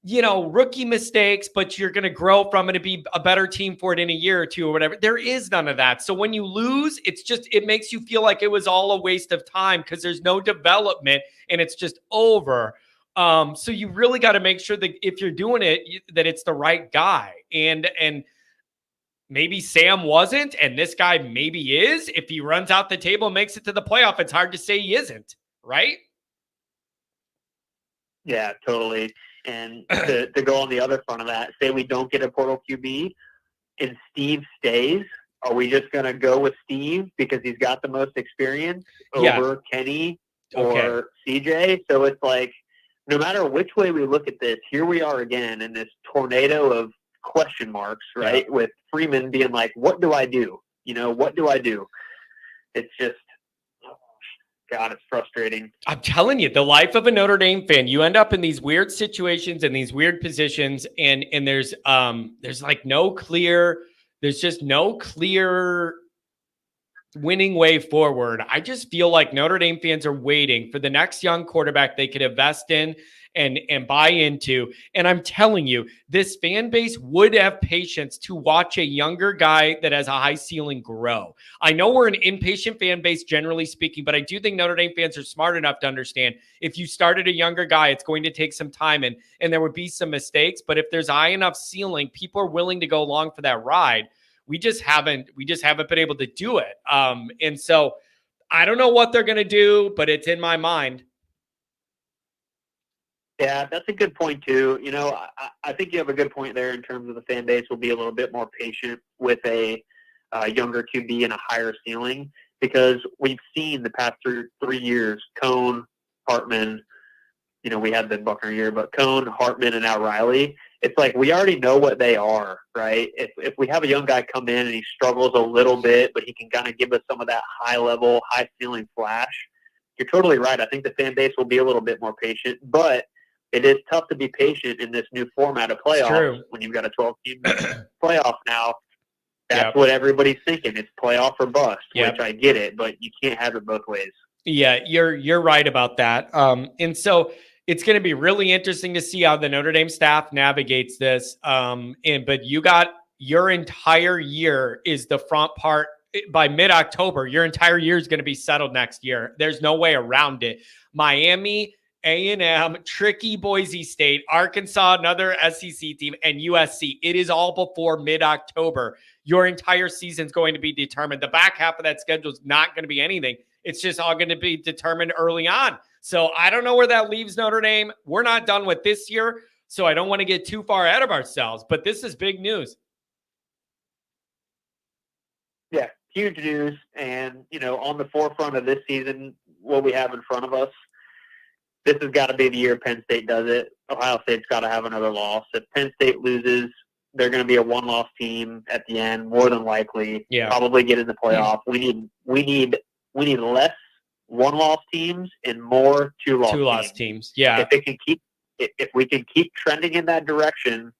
rookie mistakes, but you're going to grow from it and be a better team for it in a year or two or whatever. There is none of that. So when you lose, it makes you feel like it was all a waste of time because there's no development and it's just over. So you really got to make sure that if you're doing it, that it's the right guy. And maybe Sam wasn't, and this guy maybe is. If he runs out the table and makes it to the playoff, it's hard to say he isn't, right? Yeah, totally. And to go on the other front of that, say we don't get a portal QB and Steve stays, are we just going to go with Steve because he's got the most experience over Kenny or CJ? So it's like, no matter which way we look at this, here we are again in this tornado of question marks, right? With Freeman being like, what do I do? What do I do? It's just, God, it's frustrating. I'm telling you, the life of a Notre Dame fan, you end up in these weird situations and these weird positions, and there's like there's just no clear winning way forward. I just feel like Notre Dame fans are waiting for the next young quarterback they could invest in and buy into. And I'm telling you, this fan base would have patience to watch a younger guy that has a high ceiling grow. I know we're an impatient fan base, generally speaking, but I do think Notre Dame fans are smart enough to understand if you started a younger guy, it's going to take some time and there would be some mistakes. But if there's a high enough ceiling, people are willing to go along for that ride. We just haven't been able to do it. And so I don't know what they're going to do, but it's in my mind. Yeah, that's a good point too. I think you have a good point there in terms of the fan base will be a little bit more patient with a younger QB and a higher ceiling, because we've seen the past 3 years, Cone, Hartman, we had the Buckner year, but Cone, Hartman, and now Riley. It's like we already know what they are, right? If we have a young guy come in and he struggles a little bit, but he can kind of give us some of that high-level, high-ceiling flash, you're totally right. I think the fan base will be a little bit more patient, but it is tough to be patient in this new format of playoffs when you've got a 12-team playoff now. That's what everybody's thinking. It's playoff or bust, which I get it, but you can't have it both ways. Yeah, you're right about that. And so it's going to be really interesting to see how the Notre Dame staff navigates this. But you got your entire year is the front part. By mid-October, your entire year is going to be settled next year. There's no way around it. Miami, A&M, tricky Boise State, Arkansas, another SEC team, and USC. It is all before mid-October. Your entire season's going to be determined. The back half of that schedule is not going to be anything. It's just all going to be determined early on. So I don't know where that leaves Notre Dame. We're not done with this year, so I don't want to get too far ahead of ourselves. But this is big news. Yeah, huge news. And, on the forefront of this season, what we have in front of us, this has got to be the year Penn State does it. Ohio State's got to have another loss. If Penn State loses, they're going to be a one-loss team at the end, more than likely. Probably get in the playoff. We need less one-loss teams and more two-loss teams. Yeah. If we can keep trending in that direction,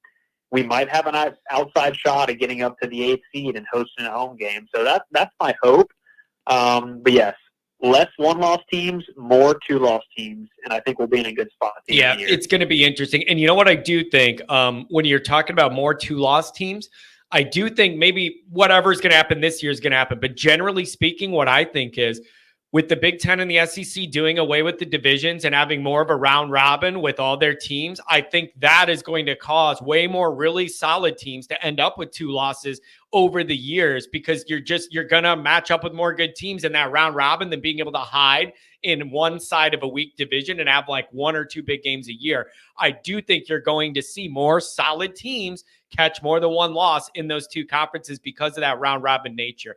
we might have an outside shot at getting up to the 8th seed and hosting a home game. So that's my hope. But yes, less one-loss teams, more two-loss teams, and I think we'll be in a good spot. Yeah, it's going to be interesting. And you know what I do think? When you're talking about more two-loss teams, I do think maybe whatever's going to happen this year is going to happen. But generally speaking, what I think is with the Big Ten and the SEC doing away with the divisions and having more of a round robin with all their teams, I think that is going to cause way more really solid teams to end up with 2 losses over the years, because you're going to match up with more good teams in that round robin than being able to hide in one side of a weak division and have like 1 or 2 big games a year. I do think you're going to see more solid teams catch more than 1 loss in those 2 conferences because of that round robin nature.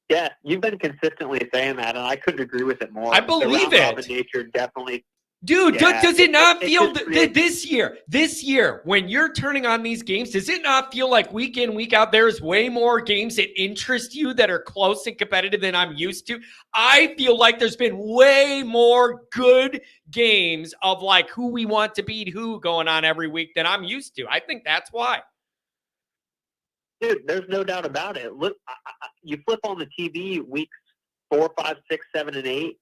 Yeah, you've been consistently saying that, and I couldn't agree with it more. I believe it. The nature definitely. Dude, does it not feel this year, when you're turning on these games, does it not feel like week in, week out, there's way more games that interest you that are close and competitive than I'm used to? I feel like there's been way more good games of like who we want to beat who going on every week than I'm used to. I think that's why. Dude, there's no doubt about it. Look, you flip on the TV weeks 4, 5, 6, 7, and 8.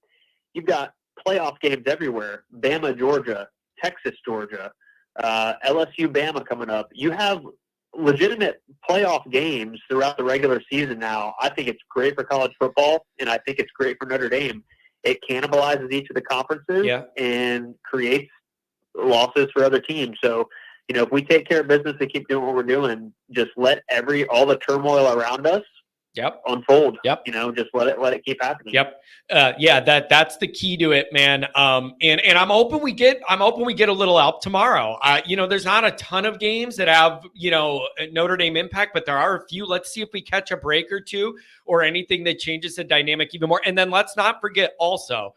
You've got playoff games everywhere. Bama, Georgia, Texas, Georgia, LSU, Bama coming up. You have legitimate playoff games throughout the regular season now. I think it's great for college football, and I think it's great for Notre Dame. it cannibalizes each of the conferences Yeah. and creates losses for other teams. So, if we take care of business and keep doing what we're doing, just let all the turmoil around us unfold. Yep. Just let it keep happening. Yep. Yeah, that's the key to it, man. And I'm hoping we get a little help tomorrow. There's not a ton of games that have, Notre Dame impact, but there are a few. Let's see if we catch a break or two or anything that changes the dynamic even more. And then let's not forget also,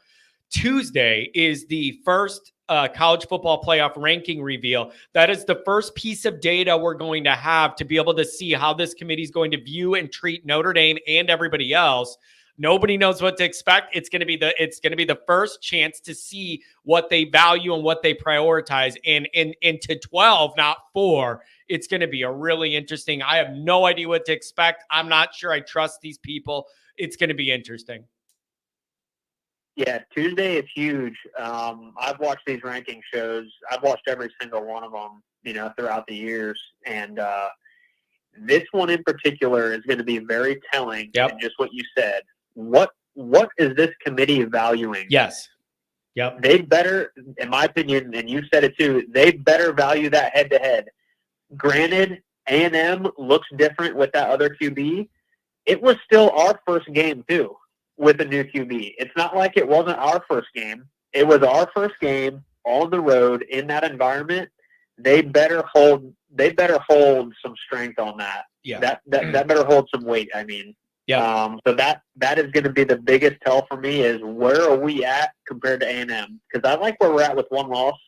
Tuesday is the first college football playoff ranking reveal. That is the first piece of data we're going to have to be able to see how this committee is going to view and treat Notre Dame and everybody else. Nobody knows what to expect. It's going to be the first chance to see what they value and what they prioritize. And into 12, not 4. It's going to be a really interesting. I have no idea what to expect. I'm not sure I trust these people. It's going to be interesting. Yeah, Tuesday is huge. I've watched these ranking shows. I've watched every single one of them, throughout the years. And this one in particular is going to be very telling. Yep. And just what you said. What is this committee valuing? Yes. Yep. They better, in my opinion, and you said it too, they better value that head-to-head. Granted, A&M looks different with that other QB. It was still our first game, too, with a new QB. It's not like it wasn't our first game. It was our first game on the road in that environment. They better hold some strength on that. Yeah. That better hold some weight, I mean. Yeah. So that is going to be the biggest tell for me is where are we at compared to A&M? Because I like where we're at with one loss.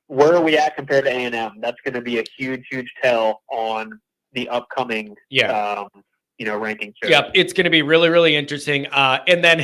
Where are we at compared to A&M? That's going to be a huge, huge tell on the upcoming ranking shows. Yep, it's going to be really, really interesting. And then,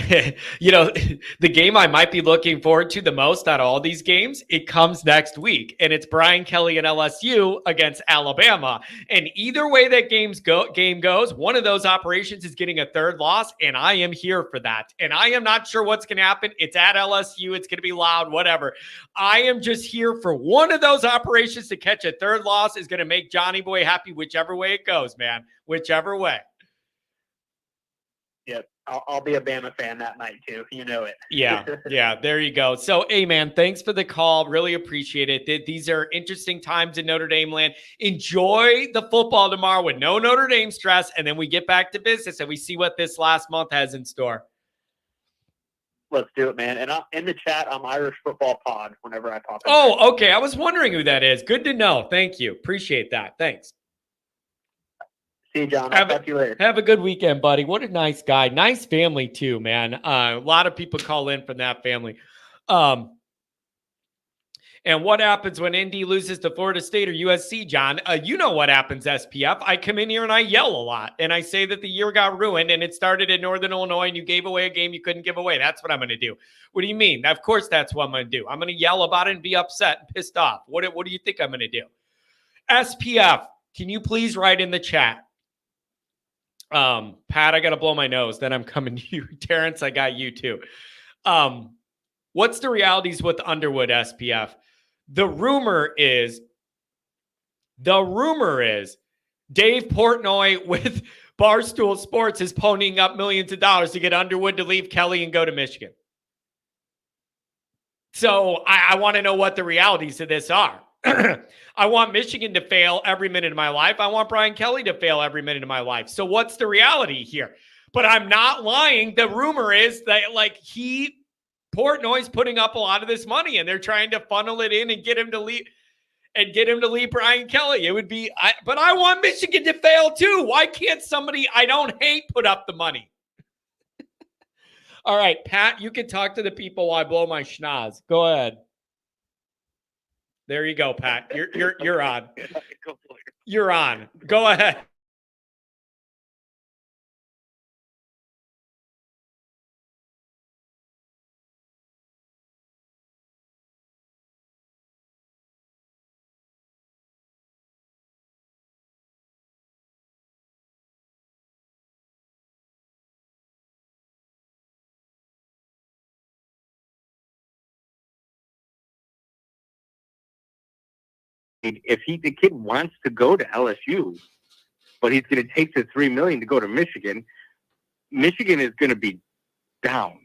the game I might be looking forward to the most out of all these games, it comes next week. And it's Brian Kelly and LSU against Alabama. And either way that game goes, one of those operations is getting a third loss. And I am here for that. And I am not sure what's going to happen. It's at LSU. It's going to be loud, whatever. I am just here for one of those operations to catch a third loss is going to make Johnny Boy happy, whichever way it goes, man. Whichever way. Yep. I'll be a Bama fan that night too. You know it. Yeah. There you go. So, hey, man, thanks for the call. Really appreciate it. These are interesting times in Notre Dame land. Enjoy the football tomorrow with no Notre Dame stress, and then we get back to business and we see what this last month has in store. Let's do it, man. And in the chat, I'm Irish Football Pod whenever I pop in. Oh, okay. I was wondering who that is. Good to know. Thank you. Appreciate that. Thanks. See you, John. I'll talk to you later. Have a good weekend, buddy. What a nice guy. Nice family, too, man. A lot of people call in from that family. And what happens when Indy loses to Florida State or USC, John? You know what happens, SPF. I come in here and I yell a lot. And I say that the year got ruined and it started in Northern Illinois and you gave away a game you couldn't give away. That's what I'm going to do. What do you mean? Of course, that's what I'm going to do. I'm going to yell about it and be upset and pissed off. What do you think I'm going to do? SPF, can you please write in the chat? Pat, I got to blow my nose. Then I'm coming to you. Terrence, I got you too. What's the realities with Underwood, SPF? The rumor is Dave Portnoy with Barstool Sports is ponying up millions of dollars to get Underwood to leave Kelly and go to Michigan. So I want to know what the realities of this are. I want Michigan to fail every minute of my life. I want Brian Kelly to fail every minute of my life. So what's the reality here? But I'm not lying. The rumor is that Portnoy's putting up a lot of this money and they're trying to funnel it in and get him to leave Brian Kelly. It would be, but I want Michigan to fail too. Why can't somebody I don't hate put up the money? All right, Pat, you can talk to the people while I blow my schnoz. Go ahead. There you go, Pat. You're on. You're on. Go ahead. If the kid wants to go to LSU, but he's going to take the $3 million to go to Michigan, Michigan is going to be down.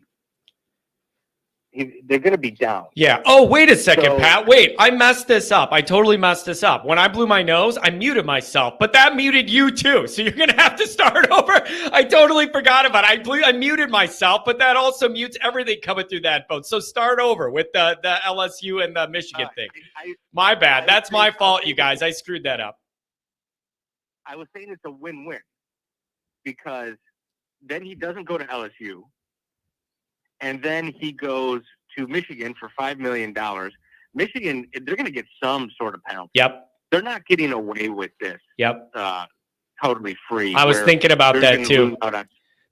they're going to be down. Yeah. Oh, wait a second, So- Pat. Wait, I messed this up. I totally messed this up. When I blew my nose, I muted myself, but that muted you too. So you're going to have to start over. I totally forgot about it. I muted myself, but that also mutes everything coming through that phone. So start over with the LSU and the Michigan thing. My bad. That's my fault, you guys. I screwed that up. I was saying it's a win-win because then he doesn't go to LSU, and then he goes to Michigan for $5 million. Michigan, they're going to get some sort of penalty. Yep. They're not getting away with this. Yep. Totally free. I was thinking about that too.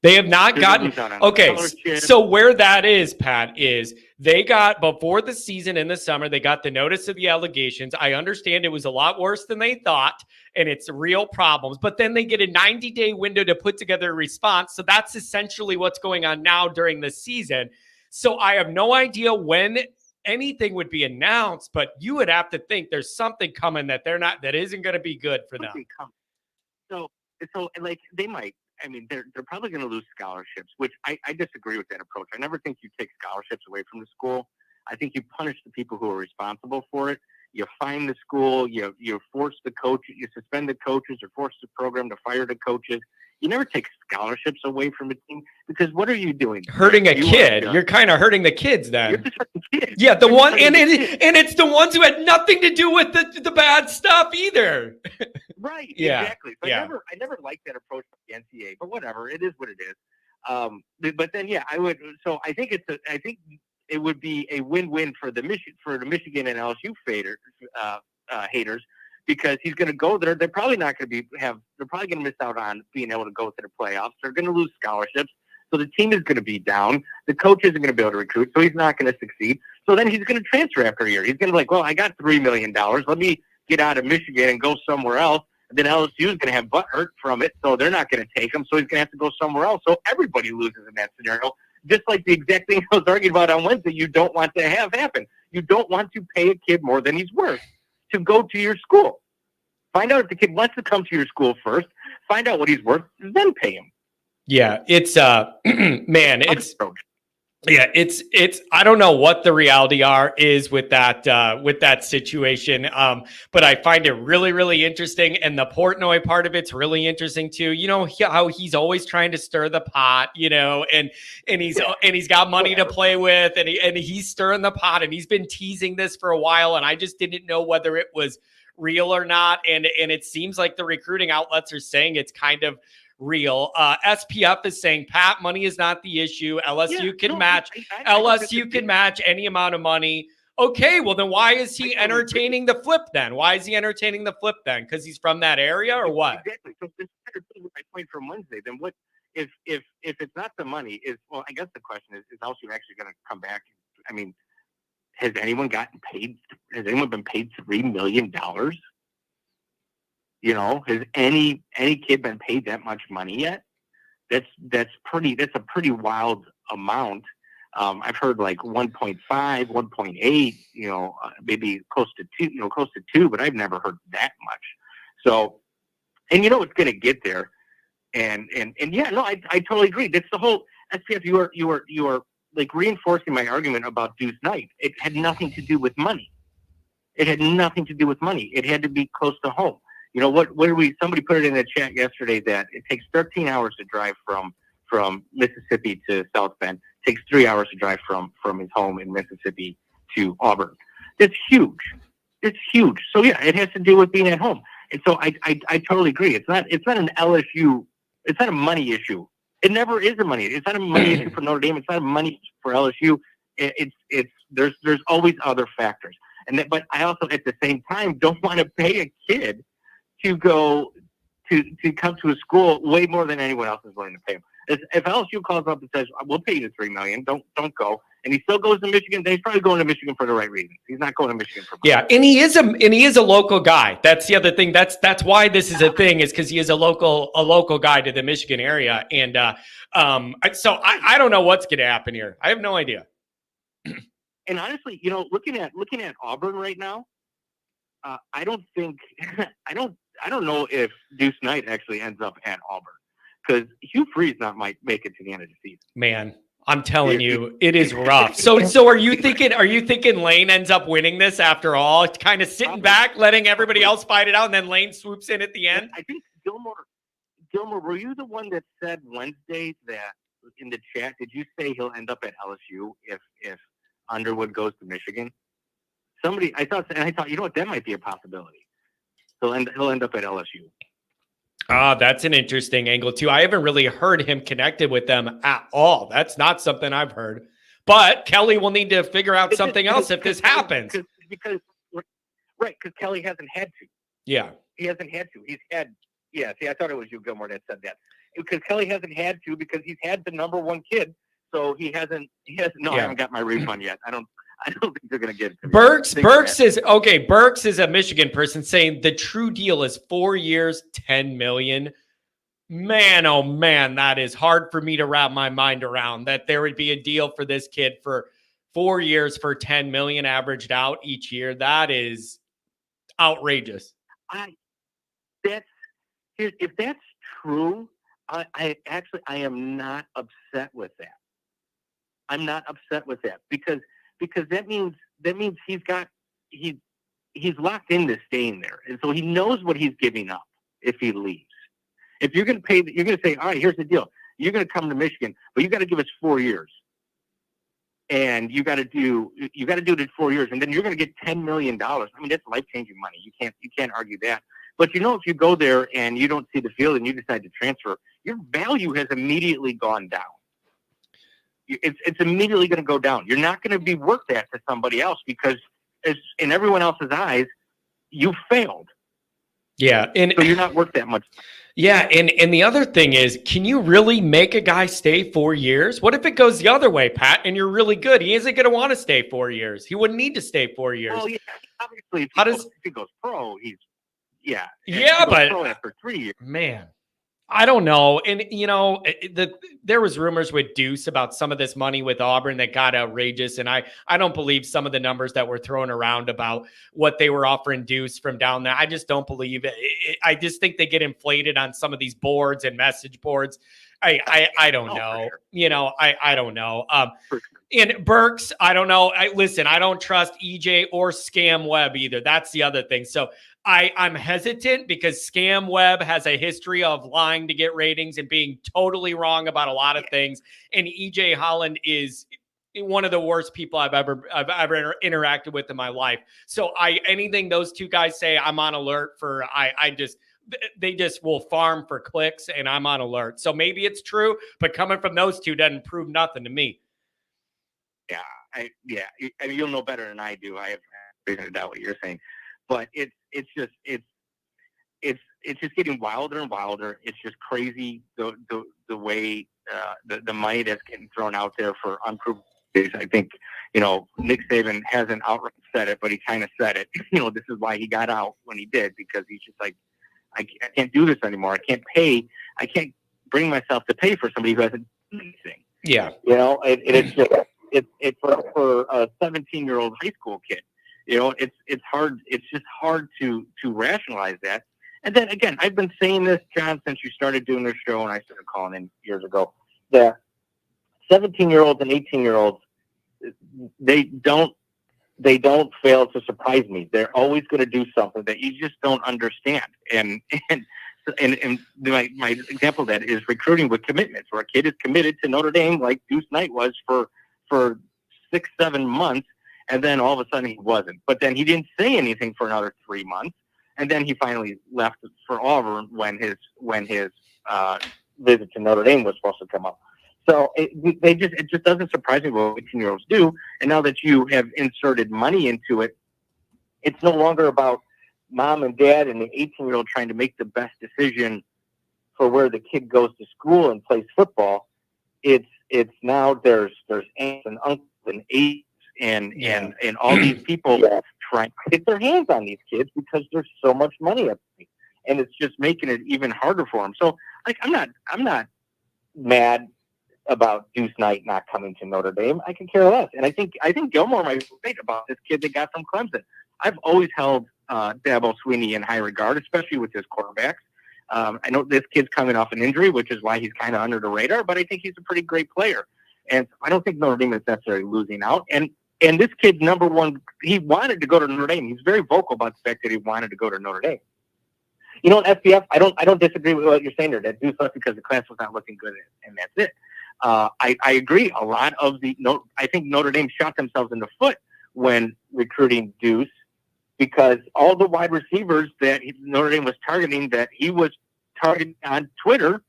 They have not gotten. Okay, so where that is, Pat, is they got, before the season in the summer, they got the notice of the allegations. I understand it was a lot worse than they thought, and it's real problems. But then they get a 90-day window to put together a response. So that's essentially what's going on now during the season. So I have no idea when anything would be announced, but you would have to think there's something coming that isn't going to be good for them. So like they might. I mean, they're probably going to lose scholarships, which I disagree with that approach. I never think you take scholarships away from the school. I think you punish the people who are responsible for it. You fine the school. You force the coach. You suspend the coaches or force the program to fire the coaches. You never take scholarships away from a team because what are you doing? Hurting a kid. You're kind of hurting the kids then. You're just hurting kids. Yeah, and it's the ones who had nothing to do with the bad stuff either. Right. Yeah. Exactly. So yeah. I never liked that approach with the NCAA, but whatever. It is what it is. But then I would. So I think it would be a win-win for the Michigan and LSU haters. Because he's going to go there. They're probably not going to they're probably going to miss out on being able to go to the playoffs. They're going to lose scholarships. So the team is going to be down. The coach isn't going to be able to recruit. So he's not going to succeed. So then he's going to transfer after a year. He's going to be like, well, I got $3 million. Let me get out of Michigan and go somewhere else. And then LSU is going to have butt hurt from it. So they're not going to take him. So he's going to have to go somewhere else. So everybody loses in that scenario. Just like the exact thing I was arguing about on Wednesday, you don't want to have happen. You don't want to pay a kid more than he's worth to go to your school. Find out if the kid wants to come to your school first. Find out what he's worth, then pay him. Yeah, it's man, it's I don't know what the reality is with that situation. But I find it really, really interesting. And the Portnoy part of it's really interesting too. You know, how he's always trying to stir the pot, you know, and he's got money to play with and he's stirring the pot and he's been teasing this for a while. And I just didn't know whether it was real or not. And it seems like the recruiting outlets are saying it's kind of real. SPF is saying, Pat, money is not the issue. LSU can match. LSU can match any amount of money. Okay, well then why is he entertaining the flip then? Why is he entertaining the flip then? Because he's from that area or what? Exactly. So this is my point from Wednesday. Then what if it's not the money? Well, I guess the question is LSU actually going to come back? I mean, has anyone gotten paid? Has anyone been paid $3 million? You know, has any kid been paid that much money yet? That's a pretty wild amount. I've heard like 1.5, 1.8, you know, maybe close to 2, but I've never heard that much. So, and you know, it's going to get there. And yeah, no, I totally agree. That's the whole SPF. You are like reinforcing my argument about Deuce Knight. It had nothing to do with money. It had nothing to do with money. It had to be close to home. You know, somebody put it in the chat yesterday that it takes 13 hours to drive from Mississippi to South Bend. It takes 3 hours to drive from his home in Mississippi to Auburn. That's huge. It's huge. So yeah, it has to do with being at home. And so I totally agree. It's not an LSU. It's not a money issue. It never is a money. It's not a money issue for Notre Dame. It's not a money issue for LSU. There's always other factors. But I also at the same time don't want to pay a kid to go to come to a school way more than anyone else is willing to pay him. If LSU calls up and says, "We'll pay you $3 million," don't go, and he still goes to Michigan, then he's probably going to Michigan for the right reasons. He's not going to Michigan for money. Yeah, and he is a local guy. That's the other thing. That's why this is a thing, is because he is a local guy to the Michigan area, and so I don't know what's going to happen here. I have no idea. And honestly, you know, looking at Auburn right now, I don't know if Deuce Knight actually ends up at Auburn, because Hugh Freeze might make it to the end of the season. Man, I'm telling you, it is rough. So are you thinking Lane ends up winning this after all? Kind of sitting back, letting everybody else fight it out, and then Lane swoops in at the end? I think Gilmore, were you the one that said Wednesday that in the chat? Did you say he'll end up at LSU if Underwood goes to Michigan? I thought, you know what, that might be a possibility. He'll end up at LSU. That's an interesting angle too. I haven't really heard him connected with them at all. That's not something I've heard. But Kelly will need to figure out something else if this happens. Because Kelly hasn't had to. Yeah. He hasn't had to. He's had, yeah, see, I thought it was you, Gilmore, that said that. Because Kelly hasn't had to because he's had the number one kid. So I haven't got my refund yet. I don't think they're going to get it to me. Burks is a Michigan person saying the true deal is 4 years, 10 million. Man, oh man, that is hard for me to wrap my mind around, that there would be a deal for this kid for 4 years for 10 million averaged out each year. That is outrageous. If that's true, I am not upset with that. I'm not upset with that because that means he's locked into staying there, and so he knows what he's giving up if he leaves. If you're going to pay, you're going to say, all right, here's the deal. You're going to come to Michigan, but you got to give us 4 years, and you got to do it in 4 years, and then you're going to get $10 million. I mean, that's life-changing money. You can't argue that. But if you go there and you don't see the field and you decide to transfer, your value has immediately gone down. It's immediately going to go down. You're not going to be worth that to somebody else because in everyone else's eyes, you failed. Yeah. So you're not worth that much. Yeah. And the other thing is, can you really make a guy stay 4 years? What if it goes the other way, Pat, and you're really good? He isn't going to want to stay 4 years. He wouldn't need to stay 4 years. Well, yeah, obviously, if he goes pro, yeah, but pro after 3 years. Man, I don't know. And, there was rumors with Deuce about some of this money with Auburn that got outrageous. And I don't believe some of the numbers that were thrown around about what they were offering Deuce from down there. I just don't believe it. I just think they get inflated on some of these boards and message boards. I don't know. Sure. I don't know. And Burks, I don't know. Listen, I don't trust EJ or Scam Webb either. That's the other thing. So I'm hesitant because Scam Webb has a history of lying to get ratings and being totally wrong about a lot of things. And EJ Holland is one of the worst people I've ever interacted with in my life. So anything those two guys say, I'm on alert for. They just will farm for clicks, and I'm on alert. So maybe it's true, but coming from those two doesn't prove nothing to me. I mean, you'll know better than I do. I have figured out what you're saying, but it's just getting wilder and wilder. It's just crazy the way the money that's getting thrown out there for unproven. I think Nick Saban hasn't outright said it, but he kind of said it. This is why he got out when he did, because he's just like, I can't do this anymore. I can't bring myself to pay for somebody who hasn't done anything. Yeah, it's just it's for a 17-year-old high school kid. It's hard. It's just hard to rationalize that. And then again, I've been saying this, John, since you started doing this show, and I started calling in years ago. That 17-year-olds and 18-year-olds, they don't fail to surprise me. They're always going to do something that you just don't understand. And my example of that is recruiting with commitments, where a kid is committed to Notre Dame like Deuce Knight was for 6-7 months, and then all of a sudden he wasn't. But then he didn't say anything for another 3 months, and then he finally left for Auburn when his visit to Notre Dame was supposed to come up. So it just doesn't surprise me what 18-year-olds do. And now that you have inserted money into it, it's no longer about mom and dad and the 18-year-old trying to make the best decision for where the kid goes to school and plays football. It's now there's aunts and uncles and aunts and all these people trying to get their hands on these kids because there's so much money at stake, and it's just making it even harder for them. So I'm not mad about Deuce Knight not coming to Notre Dame. I can care less. And I think Gilmore might be right about this kid they got from Clemson. I've always held Dabo Swinney in high regard, especially with his quarterbacks. I know this kid's coming off an injury, which is why he's kind of under the radar, but I think he's a pretty great player. And I don't think Notre Dame is necessarily losing out. And this kid's number one, he wanted to go to Notre Dame. He's very vocal about the fact that he wanted to go to Notre Dame. You know, at FBF, I don't disagree with what you're saying there. That Deuce left because the class was not looking good, and that's it. I agree. A lot of I think Notre Dame shot themselves in the foot when recruiting Deuce, because all the wide receivers that Notre Dame was targeting, that he was targeting on Twitter,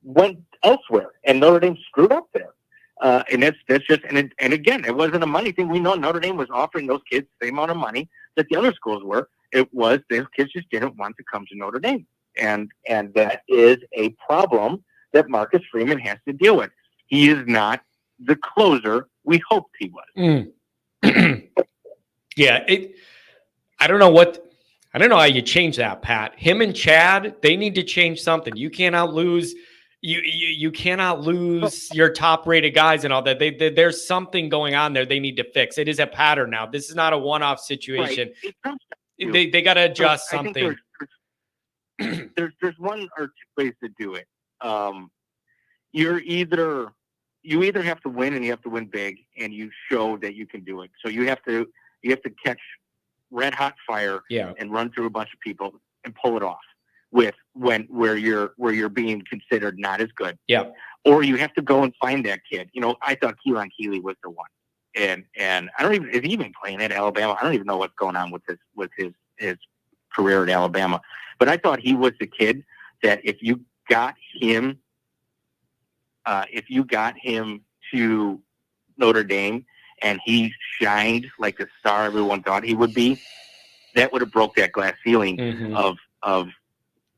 went elsewhere, and Notre Dame screwed up there. And that's just, and again, it wasn't a money thing. We know Notre Dame was offering those kids the same amount of money that the other schools were. It was those kids just didn't want to come to Notre Dame, and that is a problem that Marcus Freeman has to deal with. He is not the closer we hoped he was. Yeah, I don't know how you change that, Pat. Him and Chad, they need to change something. You cannot lose. You cannot lose your top-rated guys and all that. There's something going on there they need to fix. It is a pattern now. This is not a one-off situation. Right. They got to adjust something. There's one or two ways to do it. You either have to win, and you have to win big, and you show that you can do it. So you have to catch red hot fire and run through a bunch of people and pull it off where you're being considered not as good. Yeah. Or you have to go and find that kid. You know, I thought Keelan Keeley was the one. And I don't even, is he even playing at Alabama? I don't even know what's going on with his career at Alabama. But I thought he was the kid that if you got him to Notre Dame and he shined like the star everyone thought he would be, that would have broke that glass ceiling of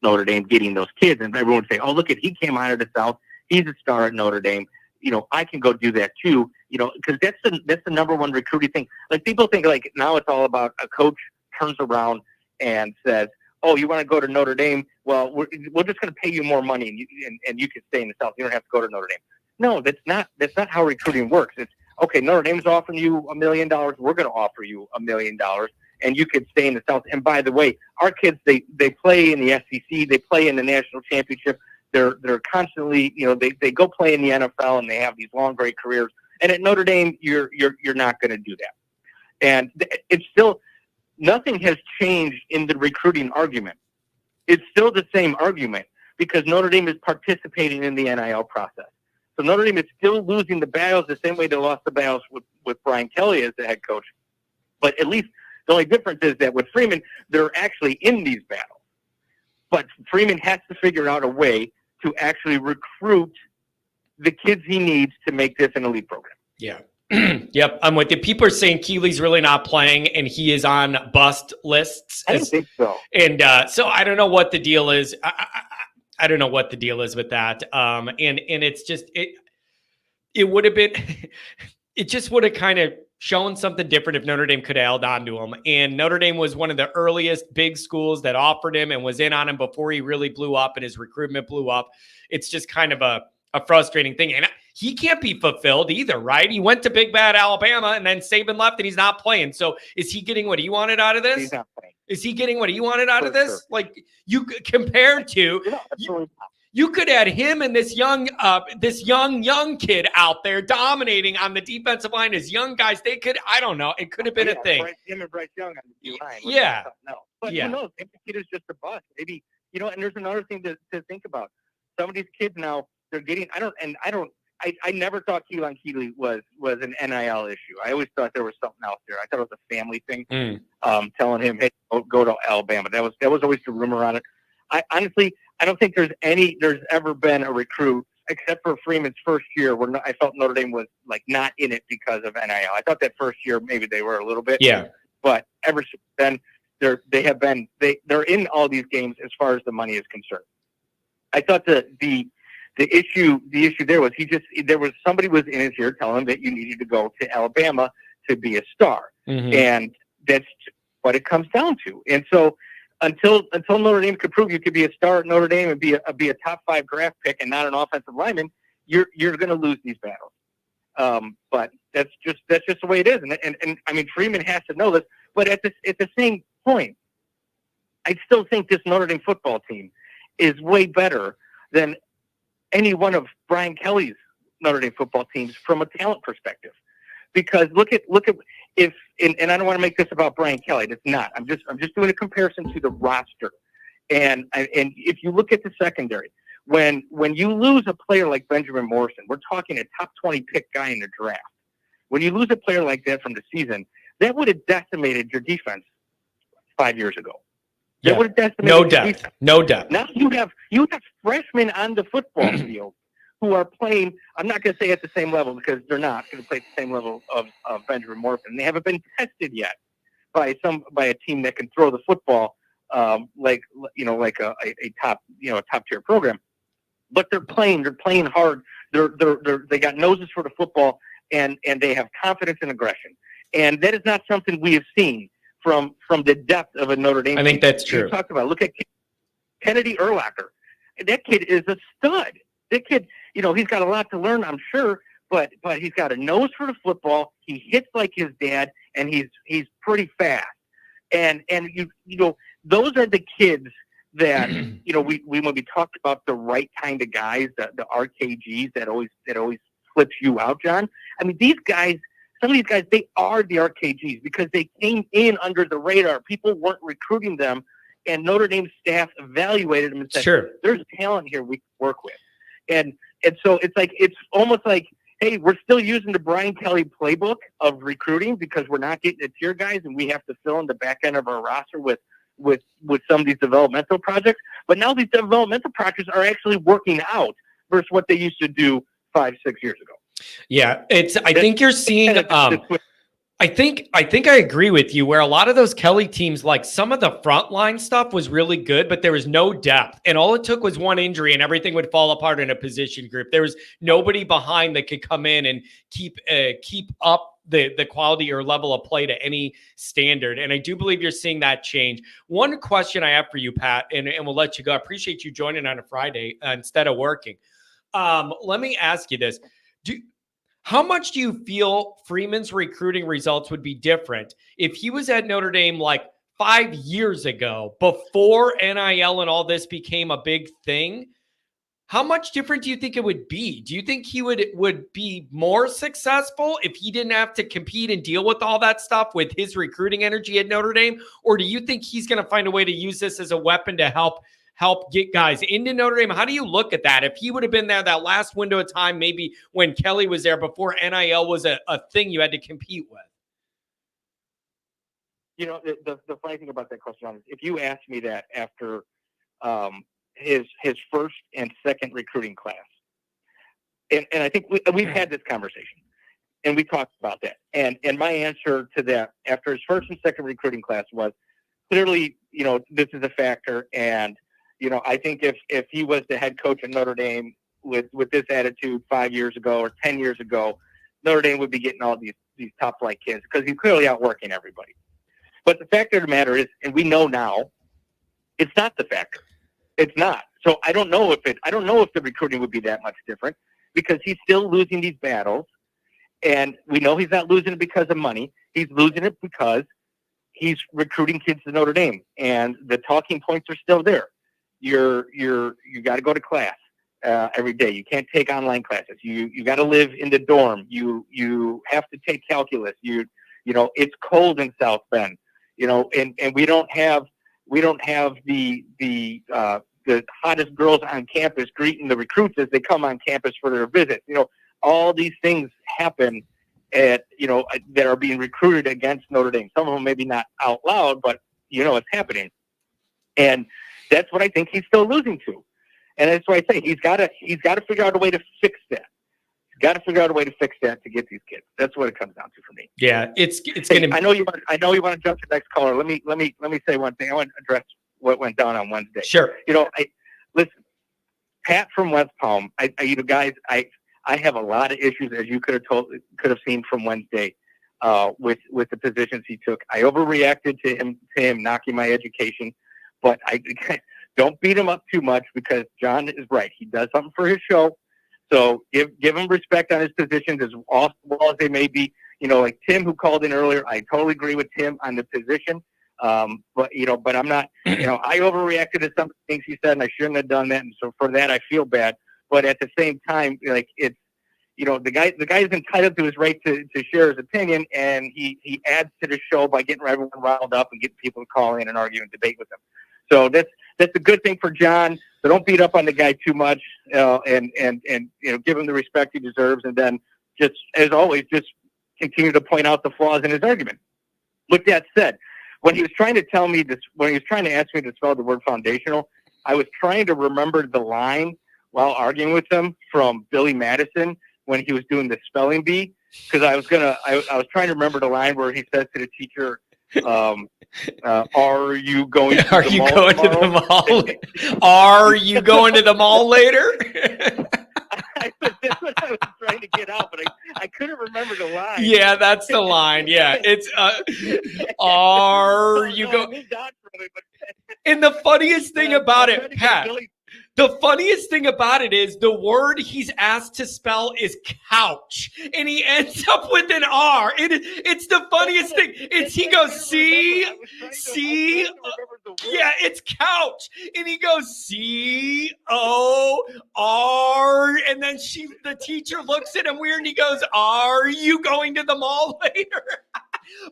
Notre Dame getting those kids. And everyone would say, oh, look, he came out of the South. He's a star at Notre Dame. You know, I can go do that too. You know, because that's the number one recruiting thing. Like, people think like now it's all about a coach turns around and says, oh, you want to go to Notre Dame? Well, we're just going to pay you more money and you can stay in the South. You don't have to go to Notre Dame. No, that's not how recruiting works. It's, okay, Notre Dame's offering you $1 million. We're going to offer you $1 million, and you can stay in the South. And by the way, our kids, they play in the SEC. They play in the national championship. They're constantly, you know, they go play in the NFL, and they have these long, great careers. And at Notre Dame, you're not going to do that. And it's still, nothing has changed in the recruiting argument. It's still the same argument because Notre Dame is participating in the NIL process. So Notre Dame is still losing the battles the same way they lost the battles with Brian Kelly as the head coach. But at least the only difference is that with Freeman, they're actually in these battles. But Freeman has to figure out a way to actually recruit the kids he needs to make this an elite program. Yeah. Yep, I'm with you. People are saying Keeley's really not playing, and he is on bust lists. I don't think so. And so I don't know what the deal is. I don't know what the deal is with that. And it's just it would have been it just would have kind of shown something different if Notre Dame could have held on to him. And Notre Dame was one of the earliest big schools that offered him and was in on him before he really blew up and his recruitment blew up. It's just kind of a frustrating thing. And he can't be fulfilled either, right? He went to Big Bad Alabama and then Saban left and he's not playing. So is he getting what he wanted out of this? He's not playing. Is he getting what he wanted out of this? Sure. Like, you compared to, you could add him and this young kid out there dominating on the defensive line as young guys. They could, I don't know. It could have been a thing. Him and Bryce Young on the D line. Yeah. No, but who knows? Maybe the kid is just a bust. Maybe, you know, and there's another thing to think about. Some of these kids now, they're getting, I never thought Keelan Keeley was an NIL issue. I always thought there was something else there. I thought it was a family thing, telling him, hey, go to Alabama. That was always the rumor on it. I don't think there's ever been a recruit, except for Freeman's first year, where I felt Notre Dame was like not in it because of NIL. I thought that first year maybe they were a little bit. Yeah. But ever since then, they're in all these games as far as the money is concerned. I thought the issue there was somebody was in his ear telling him that you needed to go to Alabama to be a star. And that's what it comes down to. And so until Notre Dame could prove you could be a star at Notre Dame and be a top 5 draft pick and not an offensive lineman, you're going to lose these battles. But that's just the way it is. And I mean, Freeman has to know this, but at the same point, I still think this Notre Dame football team is way better than any one of Brian Kelly's Notre Dame football teams from a talent perspective. Because look at if and I don't want to make this about Brian Kelly. It's not. I'm just doing a comparison to the roster. And if you look at the secondary, when you lose a player like Benjamin Morrison, we're talking a top 20 pick guy in the draft. When you lose a player like that from the season, that would have decimated your defense 5 years ago. That Yeah. would have decimated No your depth. defense. No depth. Now you have freshmen on the football field who are playing. I'm not going to say at the same level because they're not going to play at the same level of Benjamin Morrison. They haven't been tested yet by a team that can throw the football like a top tier program. But they're playing hard. They got noses for the football and they have confidence and aggression. And that is not something we have seen from the depth of a Notre Dame. I think that's true. You talked about, look at Kennedy Urlacher. That kid is a stud. That kid, he's got a lot to learn, I'm sure, but he's got a nose for the football. He hits like his dad, and he's pretty fast. And those are the kids that we when we talked about the right kind of guys, the RKGs that always flips you out, John. I mean, these guys. Some of these guys, they are the RKGs because they came in under the radar. People weren't recruiting them, and Notre Dame staff evaluated them and said, Sure. There's talent here we can work with. And so it's almost like, hey, we're still using the Brian Kelly playbook of recruiting because we're not getting the tier guys, and we have to fill in the back end of our roster with some of these developmental projects. But now these developmental projects are actually working out versus what they used to do 5-6 years ago. Yeah, I think you're seeing. I think I agree with you. Where a lot of those Kelly teams, like some of the frontline stuff, was really good, but there was no depth, and all it took was one injury, and everything would fall apart in a position group. There was nobody behind that could come in and keep up the quality or level of play to any standard. And I do believe you're seeing that change. One question I have for you, Pat, and we'll let you go. I appreciate you joining on a Friday instead of working. Let me ask you this. How much do you feel Freeman's recruiting results would be different if he was at Notre Dame like 5 years ago, before NIL and all this became a big thing? How much different do you think it would be? Do you think he would be more successful if he didn't have to compete and deal with all that stuff with his recruiting energy at Notre Dame? Or do you think he's going to find a way to use this as a weapon to help get guys into Notre Dame? How do you look at that? If he would have been there that last window of time, maybe when Kelly was there before NIL was a thing you had to compete with. The funny thing about that question is, if you asked me that after his first and second recruiting class, and I think we've had this conversation, and we talked about that. And my answer to that after his first and second recruiting class was clearly, this is a factor. And I think if he was the head coach at Notre Dame with this attitude 5 years ago or 10 years ago, Notre Dame would be getting all these top flight kids because he's clearly outworking everybody. But the fact of the matter is, and we know now, it's not the factor. It's not. So I don't know if the recruiting would be that much different because he's still losing these battles, and we know he's not losing it because of money. He's losing it because he's recruiting kids to Notre Dame, and the talking points are still there. You got to go to class every day. You can't take online classes. You got to live in the dorm. You have to take calculus. It's cold in South Bend. And we don't have the hottest girls on campus greeting the recruits as they come on campus for their visit. All these things happen that are being recruited against Notre Dame. Some of them maybe not out loud, but it's happening. And that's what I think he's still losing to. And that's why I say he's got to figure out a way to fix that. He's got to figure out a way to fix that to get these kids. That's what it comes down to for me. Yeah, it's going to. I know you want to jump to the next caller. Let me say one thing. I want to address what went down on Wednesday. Sure. Listen, Pat from West Palm. Guys, I have a lot of issues, as you could have seen from Wednesday, with the positions he took. I overreacted to him knocking my education, but I don't beat him up too much because John is right. He does something for his show. So give him respect on his positions as well as they may be. Like Tim, who called in earlier, I totally agree with Tim on the position. But I'm not, I overreacted to some things he said, and I shouldn't have done that. And so for that, I feel bad. But at the same time, like the guy's entitled to his right to share his opinion, and he adds to the show by getting everyone riled up and getting people to call in and argue and debate with him. So that's a good thing for John. So don't beat up on the guy too much, and give him the respect he deserves, and then just as always, just continue to point out the flaws in his argument. With that said, when he was trying to tell me this, when he was trying to ask me to spell the word foundational, I was trying to remember the line while arguing with him from Billy Madison when he was doing the spelling bee, because I was trying to remember the line where he says to the teacher, "Are you going to the mall tomorrow?" Are you going to the mall later? That's what I was trying to get out, but I couldn't remember the line. Yeah, that's the line. Yeah, it's are you going? And the funniest thing about it, Pat, the funniest thing about it is the word he's asked to spell is couch, and he ends up with an R. It's the funniest thing. He goes C. Yeah, it's couch, and he goes COR, and then the teacher looks at him weird, and he goes, "Are you going to the mall later?"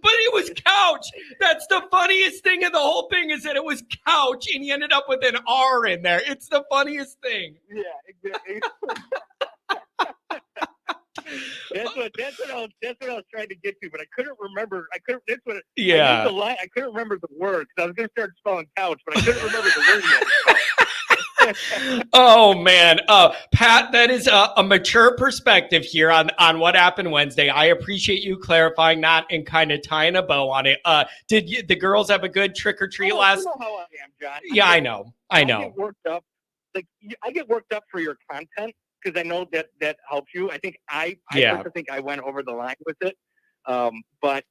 But it was couch. That's the funniest thing of the whole thing, is that it was couch, and he ended up with an R in there. It's the funniest thing. Yeah, exactly. That's what I was trying to get to, but I couldn't remember. I knew the line. I couldn't remember the word because I was going to start spelling couch, but I couldn't remember the word yet. Oh man, Pat, that is a mature perspective here on what happened Wednesday. I appreciate you clarifying that and kind of tying a bow on it. Did the girls have a good trick or treat last? You know how I am, John. Yeah, I know. I get worked up. I get worked up for your content because I know that helps you. I think I also think I went over the line with it, but.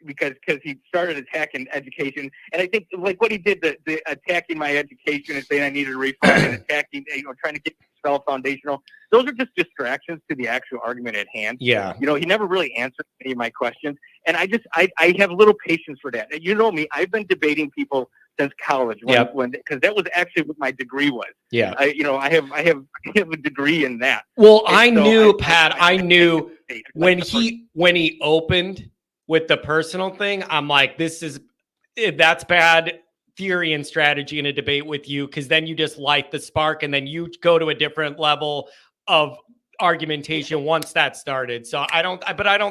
Because he started attacking education, and I think like what he did, the attacking my education and saying I needed a refund and attacking, trying to get spell foundational. Those are just distractions to the actual argument at hand. Yeah, he never really answered any of my questions, and I have little patience for that. You know me, I've been debating people since college, because that was actually what my degree was. Yeah, I have a degree in that. Well, and I knew Pat. I knew when he opened with the personal thing, I'm like, that's bad theory and strategy in a debate with you, because then you just light the spark and then you go to a different level of argumentation once that started. So I don't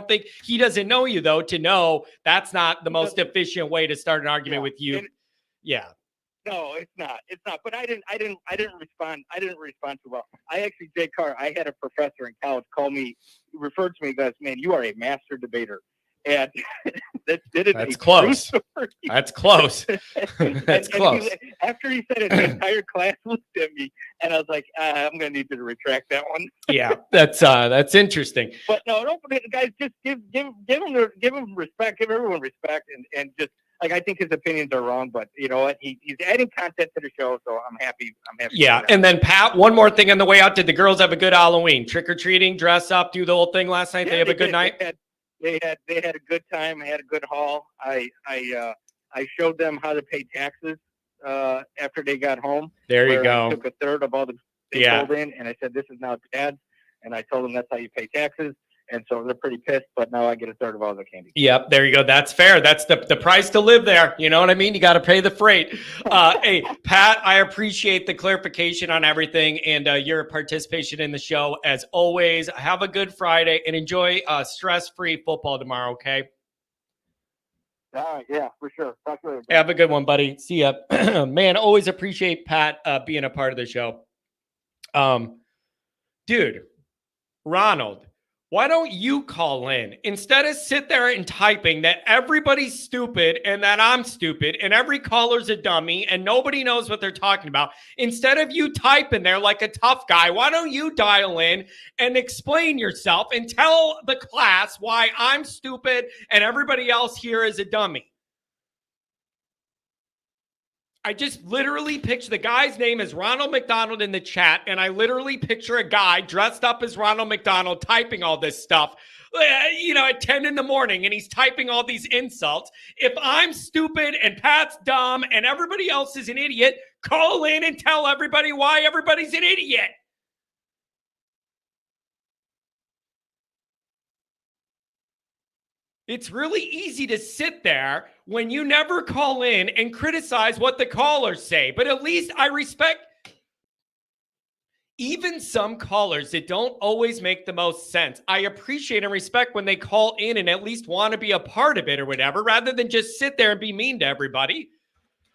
think he doesn't know you though to know that's not the most efficient way to start an argument with you. No, it's not. It's not. But I didn't respond. I didn't respond too well. I actually, Jay Carr, I had a professor in college referred to me as, "Man, you are a master debater." And that's close. That's close. That's close. After he said it, the entire class looked at me, and I was like, "I'm going to need you to retract that one." Yeah, that's interesting. But no, guys, just give him respect, give everyone respect, and just like I think his opinions are wrong, but you know what? He's adding content to the show, so I'm happy. Yeah, and then Pat, one more thing on the way out. Did the girls have a good Halloween? Trick or treating, dress up, do the whole thing last night? Yeah, they have a good night. They had a good time. I had a good haul. I showed them how to pay taxes after they got home. There you go. I took a third of all they pulled in, and I said, "This is now Dad's," and I told them that's how you pay taxes. And so they're pretty pissed, but now I get a third of all the candy. Yep, there you go. That's fair. That's the price to live there. You know what I mean? You got to pay the freight. Hey, Pat, I appreciate the clarification on everything and your participation in the show. As always, have a good Friday and enjoy stress-free football tomorrow, okay? All right, yeah, for sure. Talk to you later. Have a good one, buddy. See ya. Man, always appreciate Pat being a part of the show. Dude, Ronald, why don't you call in instead of sit there and typing that everybody's stupid and that I'm stupid and every caller's a dummy and nobody knows what they're talking about? Instead of you typing there like a tough guy, why don't you dial in and explain yourself and tell the class why I'm stupid and everybody else here is a dummy? I just literally picture the guy's name is Ronald McDonald in the chat, and I literally picture a guy dressed up as Ronald McDonald typing all this stuff, at 10 in the morning, and he's typing all these insults. If I'm stupid and Pat's dumb and everybody else is an idiot, call in and tell everybody why everybody's an idiot. It's really easy to sit there when you never call in and criticize what the callers say. But at least I respect even some callers that don't always make the most sense. I appreciate and respect when they call in and at least want to be a part of it or whatever, rather than just sit there and be mean to everybody.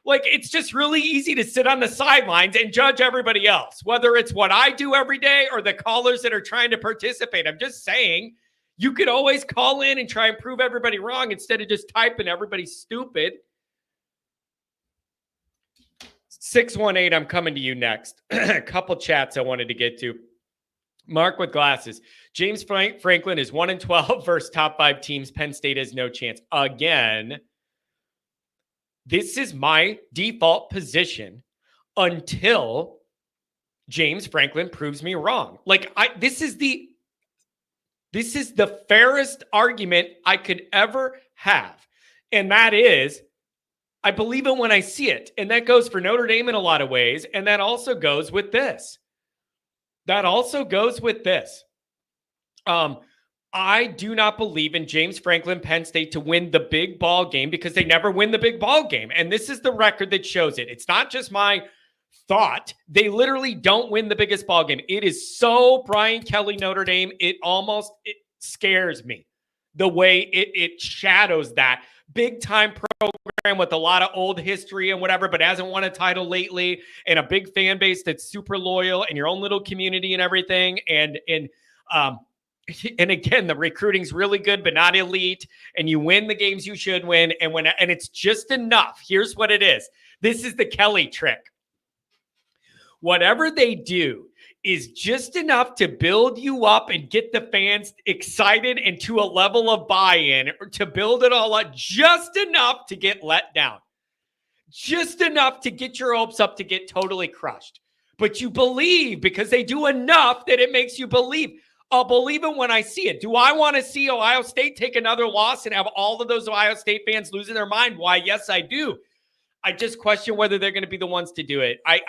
Like, it's just really easy to sit on the sidelines and judge everybody else, whether it's what I do every day or the callers that are trying to participate. I'm just saying, you could always call in and try and prove everybody wrong instead of just typing everybody stupid. 618, I'm coming to you next. A couple chats I wanted to get to. Mark with glasses. James Franklin is 1-12 versus top 5 teams. Penn State has no chance. Again, this is my default position until James Franklin proves me wrong. Like, this is the fairest argument I could ever have. And that is, I believe it when I see it. And that goes for Notre Dame in a lot of ways. And that also goes with this. I do not believe in James Franklin, Penn State to win the big ball game because they never win the big ball game. And this is the record that shows it. It's not just my thought. They literally don't win the biggest ball game. It is so Brian Kelly Notre Dame. It scares me the way it shadows that big time program with a lot of old history and whatever, but hasn't won a title lately, and a big fan base that's super loyal, and your own little community and everything. And again, the recruiting's really good, but not elite. And you win the games you should win. And it's just enough. Here's what it is. This is the Kelly trick. Whatever they do is just enough to build you up and get the fans excited and to a level of buy-in, or to build it all up, just enough to get let down. Just enough to get your hopes up to get totally crushed. But you believe because they do enough that it makes you believe. I'll believe it when I see it. Do I want to see Ohio State take another loss and have all of those Ohio State fans losing their mind? Why, yes, I do. I just question whether they're going to be the ones to do it. I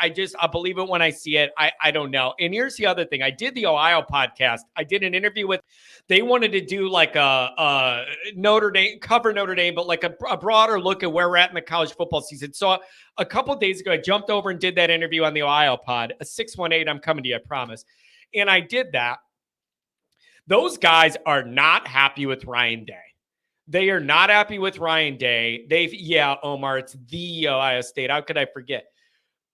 believe it when I see it. I don't know. And here's the other thing. I did the Ohio podcast. I did an interview with, they wanted to do like a Notre Dame, cover Notre Dame, but like a broader look at where we're at in the college football season. So a couple of days ago, I jumped over and did that interview on the Ohio pod, a 618. I'm coming to you, I promise. And I did that. Those guys are not happy with Ryan Day. They are not happy with Ryan Day. Omar, it's the Ohio State. How could I forget?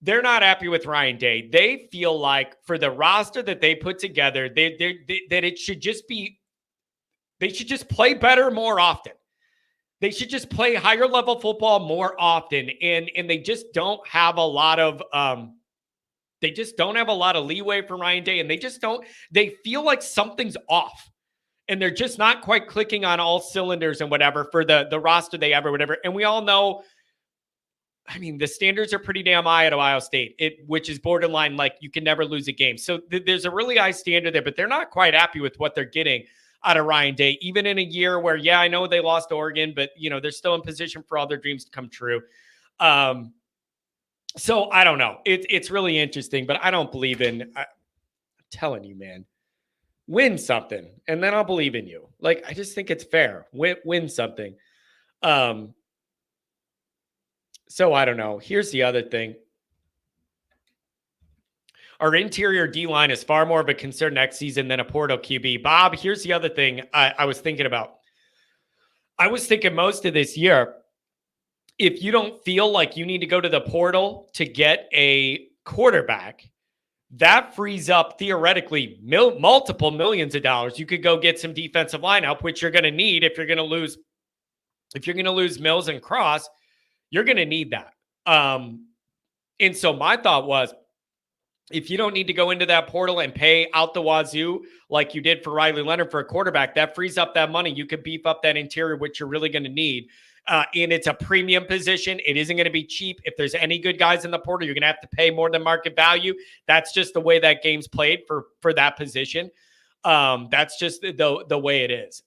They're not happy with Ryan Day. They feel like for the roster that they put together, that it should just be, they should just play better more often. They should just play higher level football more often. And they just don't have a lot of, leeway for Ryan Day. And they feel like something's off. And they're just not quite clicking on all cylinders and whatever for the roster they have or whatever. And we all know, I mean, the standards are pretty damn high at Ohio State, which is borderline like you can never lose a game. So there's a really high standard there, but they're not quite happy with what they're getting out of Ryan Day, even in a year where, I know they lost to Oregon, but, they're still in position for all their dreams to come true. So I don't know. It's really interesting, but I don't believe I'm telling you, man. Win something, and then I'll believe in you. Like, I just think it's fair. Win something. So I don't know. Here's the other thing. Our interior D-line is far more of a concern next season than a portal QB. Bob, here's the other thing I was thinking about. I was thinking most of this year, if you don't feel like you need to go to the portal to get a quarterback, that frees up theoretically multiple millions of dollars. You could go get some defensive line help, which you're going to need if you're going to lose. If you're going to lose Mills and Cross, you're going to need that. And so my thought was, if you don't need to go into that portal and pay out the wazoo like you did for Riley Leonard for a quarterback, that frees up that money. You could beef up that interior, which you're really going to need. And it's a premium position. It isn't going to be cheap. If there's any good guys in the portal, you're going to have to pay more than market value. That's just the way that game's played for that position. That's just the way it is.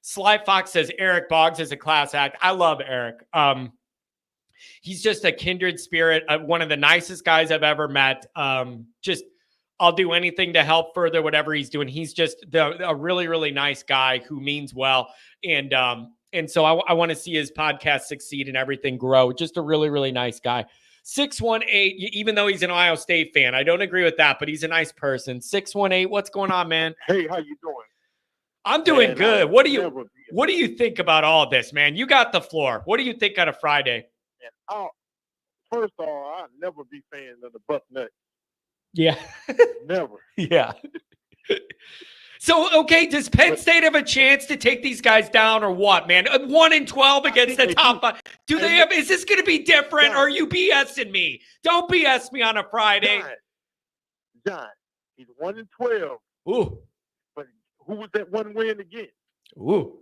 Sly Fox says Eric Boggs is a class act. I love Eric. He's just a kindred spirit, one of the nicest guys I've ever met. Just I'll do anything to help further whatever he's doing. He's just a really, really nice guy who means well. And so I want to see his podcast succeed and everything grow. Just a really, really nice guy. 618, even though he's an Ohio State fan, I don't agree with that, but he's a nice person. 618, what's going on, man? Hey, how you doing? I'm doing Man, good. What do you Man, think about all this, man? You got the floor. What do you think on a Friday? first of all, I'll never be fans of the Buck Nuts. Yeah. Never. Yeah. So, okay, does Penn State have a chance to take these guys down or what, man? 1-12 against the top five. Do they have? Is this going to be different? Or are you BSing me? Don't BS me on a Friday. John, he's 1-12. Ooh. But who was that one win against? Ooh.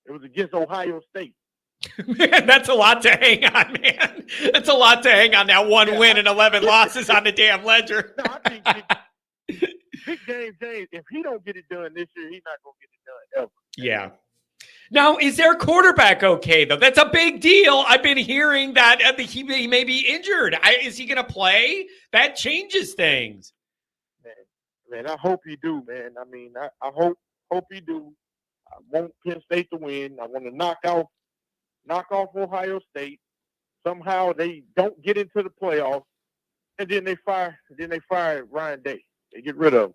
It was against Ohio State. Man, that's a lot to hang on, man. That's a lot to hang on. That one win and 11 losses on the damn ledger. No, I think Big James, if he don't get it done this year, he's not going to get it done ever. Yeah. Now, is their quarterback okay, though? That's a big deal. I've been hearing that he may be injured. Is he going to play? That changes things. Man, I hope he do, man. I mean, I hope he do. I want Penn State to win. I want to knock off Ohio State. Somehow they don't get into the playoffs, and then they fire Ryan Day. They get rid of him.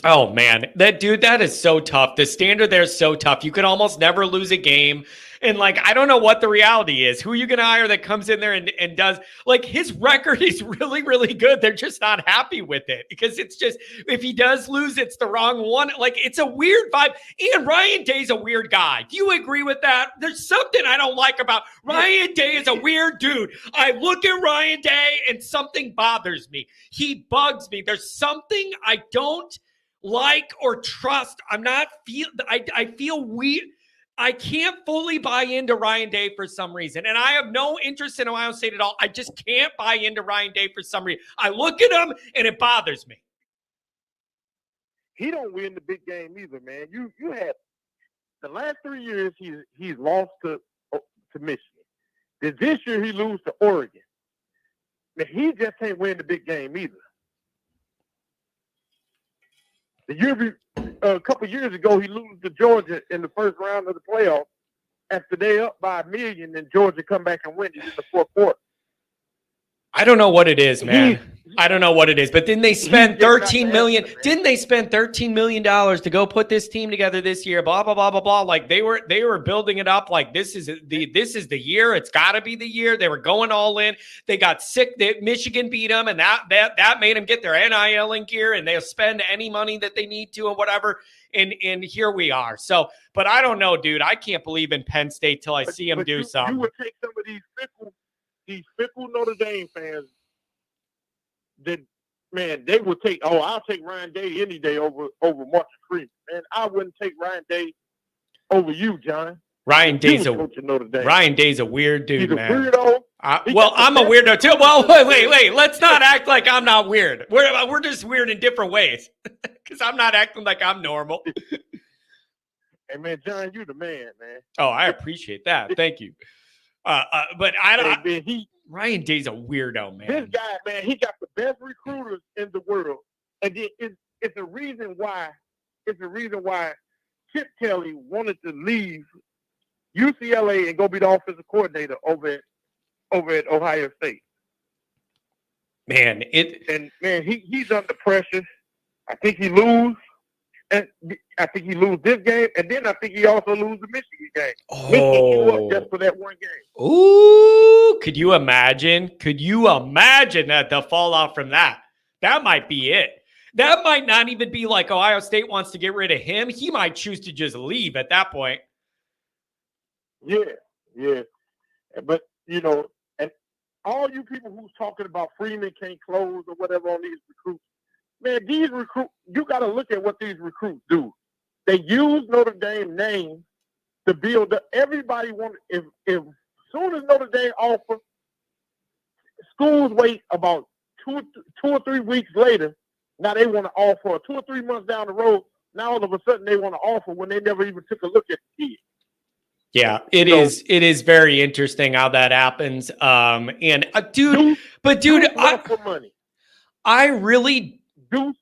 Oh, man. That is so tough. The standard there is so tough. You can almost never lose a game. And, I don't know what the reality is. Who are you going to hire that comes in there and does – his record is really, really good. They're just not happy with it because it's just – if he does lose, it's the wrong one. It's a weird vibe. And Ryan Day's a weird guy. Do you agree with that? There's something I don't like about – Ryan Day is a weird dude. I look at Ryan Day and something bothers me. He bugs me. There's something I don't – like or trust. I feel weird. I can't fully buy into Ryan Day for some reason. And I have no interest in Ohio State at all. I just can't buy into Ryan Day for some reason. I look at him and it bothers me. He don't win the big game either, man. You had the last 3 years he's lost to Michigan. This year he lose to Oregon. Now, he just can't win the big game either. A couple years ago, he lose to Georgia in the first round of the playoffs. After they up by 1 million, and Georgia come back and win it in the fourth quarter. I don't know what it is, man. I don't know what it is. But didn't they spend $13 million? Didn't they spend $13 million to go put this team together this year? Blah blah blah blah blah. They were building it up like this is the year. It's got to be the year. They were going all in. They got sick. Michigan beat them, and that made them get their NIL in gear, and they'll spend any money that they need to and whatever. And here we are. So, but I don't know, dude. I can't believe in Penn State till I see them do something. You would take some of these fickle Notre Dame fans that, man, they would take, I'll take Ryan Day any day over Marcus Freeman. Man, I wouldn't take Ryan Day over you, John. Ryan Day's a weird dude, He's a man. weirdo. I'm a weirdo too. Well, wait. Let's not act like I'm not weird. We're just weird in different ways because I'm not acting like I'm normal. Hey, man, John, you the man, man. Oh, I appreciate that. Thank you. But I don't. Hey, man, Ryan Day's a weirdo, man. This guy, man, he got the best recruiters in the world, and it's a reason why. It's a reason why Chip Kelly wanted to leave UCLA and go be the offensive coordinator over at Ohio State. Man, he's under pressure. I think he lose. And I think he lose this game, and then I think he also lose the Michigan game. Michigan just for that one game. Ooh, could you imagine? That the fallout from that? That might be it. That might not even be like Ohio State wants to get rid of him. He might choose to just leave at that point. Yeah. But, and all you people who's talking about Freeman can't close or whatever on these recruits, man, these recruits, you got to look at what these recruits do. They use Notre Dame name to build up. Everybody wants, if soon as Notre Dame offer, schools wait about two or 3 weeks later. Now they want to offer 2 or 3 months down the road. Now all of a sudden they want to offer when they never even took a look at the kid. Yeah, it is very interesting how that happens. Dude, for money. I really Deuce,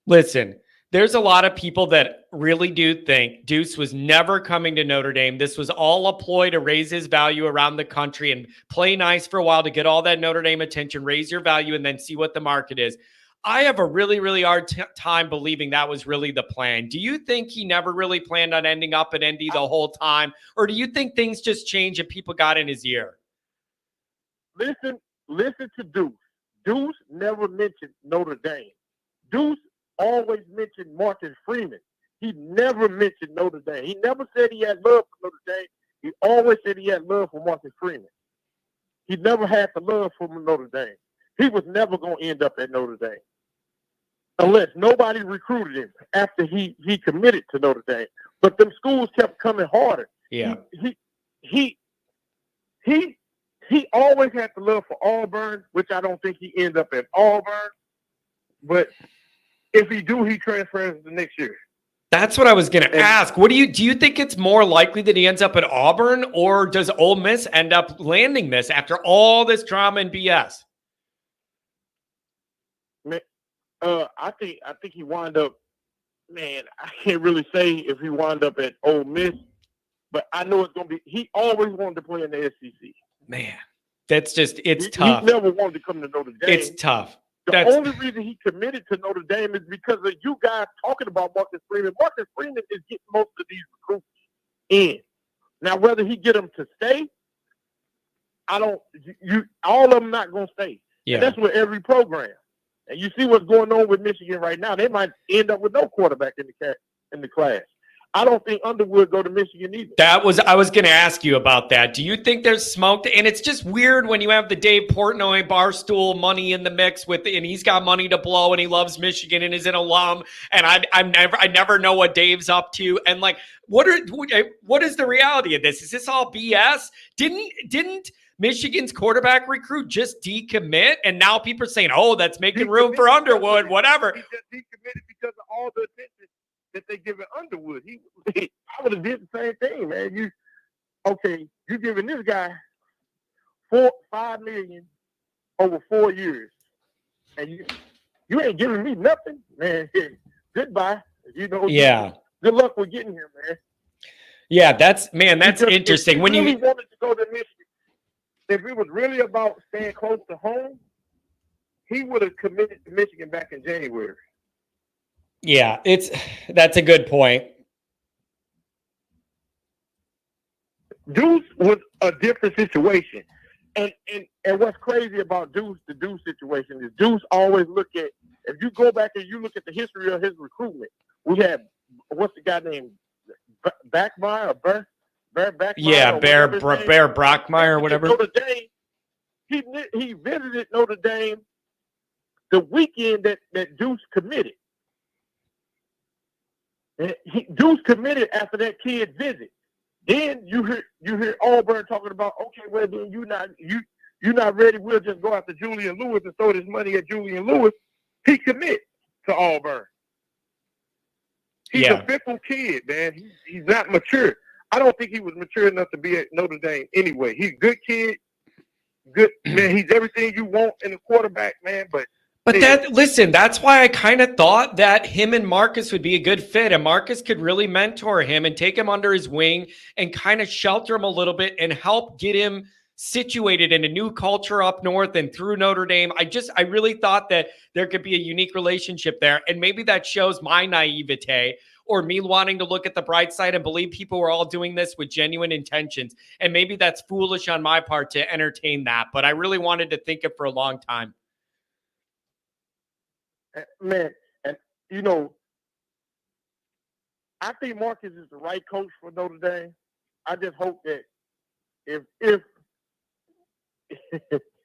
listen. There's a lot of people that really do think Deuce was never coming to Notre Dame. This was all a ploy to raise his value around the country and play nice for a while to get all that Notre Dame attention, raise your value, and then see what the market is. I have a really, really hard time believing that was really the plan. Do you think he never really planned on ending up at ND the whole time? Or do you think things just changed and people got in his ear? listen to Deuce. Deuce never mentioned Notre Dame. Deuce always mentioned Marcus Freeman. He never mentioned Notre Dame. He never said he had love for Notre Dame. He always said he had love for Marcus Freeman. He never had the love for Notre Dame. He was never going to end up at Notre Dame unless nobody recruited him after he committed to Notre Dame. But them schools kept coming harder. Yeah. He always had the love for Auburn, which I don't think he ended up at Auburn. But if he do, he transfers the next year. That's what I was going to ask. What do you think it's more likely that he ends up at Auburn, or does Ole Miss end up landing this after all this drama and BS? I think he wound up. Man, I can't really say if he wound up at Ole Miss, but I know it's going to be. He always wanted to play in the SEC. Man, that's just it's He tough. never wanted to come to Notre Dame. It's tough. The only reason he committed to Notre Dame is because of you guys talking about Marcus Freeman. Marcus Freeman is getting most of these recruits in. Now, whether he get them to stay, all of them not going to stay. Yeah. And that's with every program. And you see what's going on with Michigan right now. They might end up with no quarterback in the class. I don't think Underwood go to Michigan either. I was going to ask you about that. Do you think there's smoke? And it's just weird when you have the Dave Portnoy Barstool money in the mix and he's got money to blow and he loves Michigan and is an alum. And I never know what Dave's up to. And like, what is the reality of this? Is this all BS? Didn't Michigan's quarterback recruit just decommit? And now people are saying, oh, that's making room for Underwood, whatever. He just decommitted because of all the attention that they give Underwood. I would have did the same thing, man. You giving this guy $5 million over 4 years, and you ain't giving me nothing, man. Goodbye. Yeah. Good luck with getting here, man. Yeah, that's interesting. When he really wanted to go to Michigan, if it was really about staying close to home, he would have committed to Michigan back in January. Yeah, that's a good point. Deuce was a different situation. And what's crazy about the Deuce situation is Deuce always look at, if you go back and you look at the history of his recruitment, we had, what's the guy named Backmeyer or Bear Backmeyer? Yeah, Bear Brockmeyer or whatever. Notre Dame, he visited Notre Dame the weekend that Deuce committed. And Deuce committed after that kid visit. Then you hear Auburn talking about, okay, well then you're not ready. We'll just go after Julian Lewis and throw this money at Julian Lewis. He commit to Auburn. He's a fickle kid, man. He's not mature. I don't think he was mature enough to be at Notre Dame anyway. He's a good kid, good man. He's everything you want in a quarterback, man. But that's why I kind of thought that him and Marcus would be a good fit, and Marcus could really mentor him and take him under his wing and kind of shelter him a little bit and help get him situated in a new culture up north and through Notre Dame. I really thought that there could be a unique relationship there, and maybe that shows my naivete or me wanting to look at the bright side and believe people were all doing this with genuine intentions. And maybe that's foolish on my part to entertain that, but I really wanted to think it for a long time. Man, and I think Marcus is the right coach for Notre Dame. I just hope that if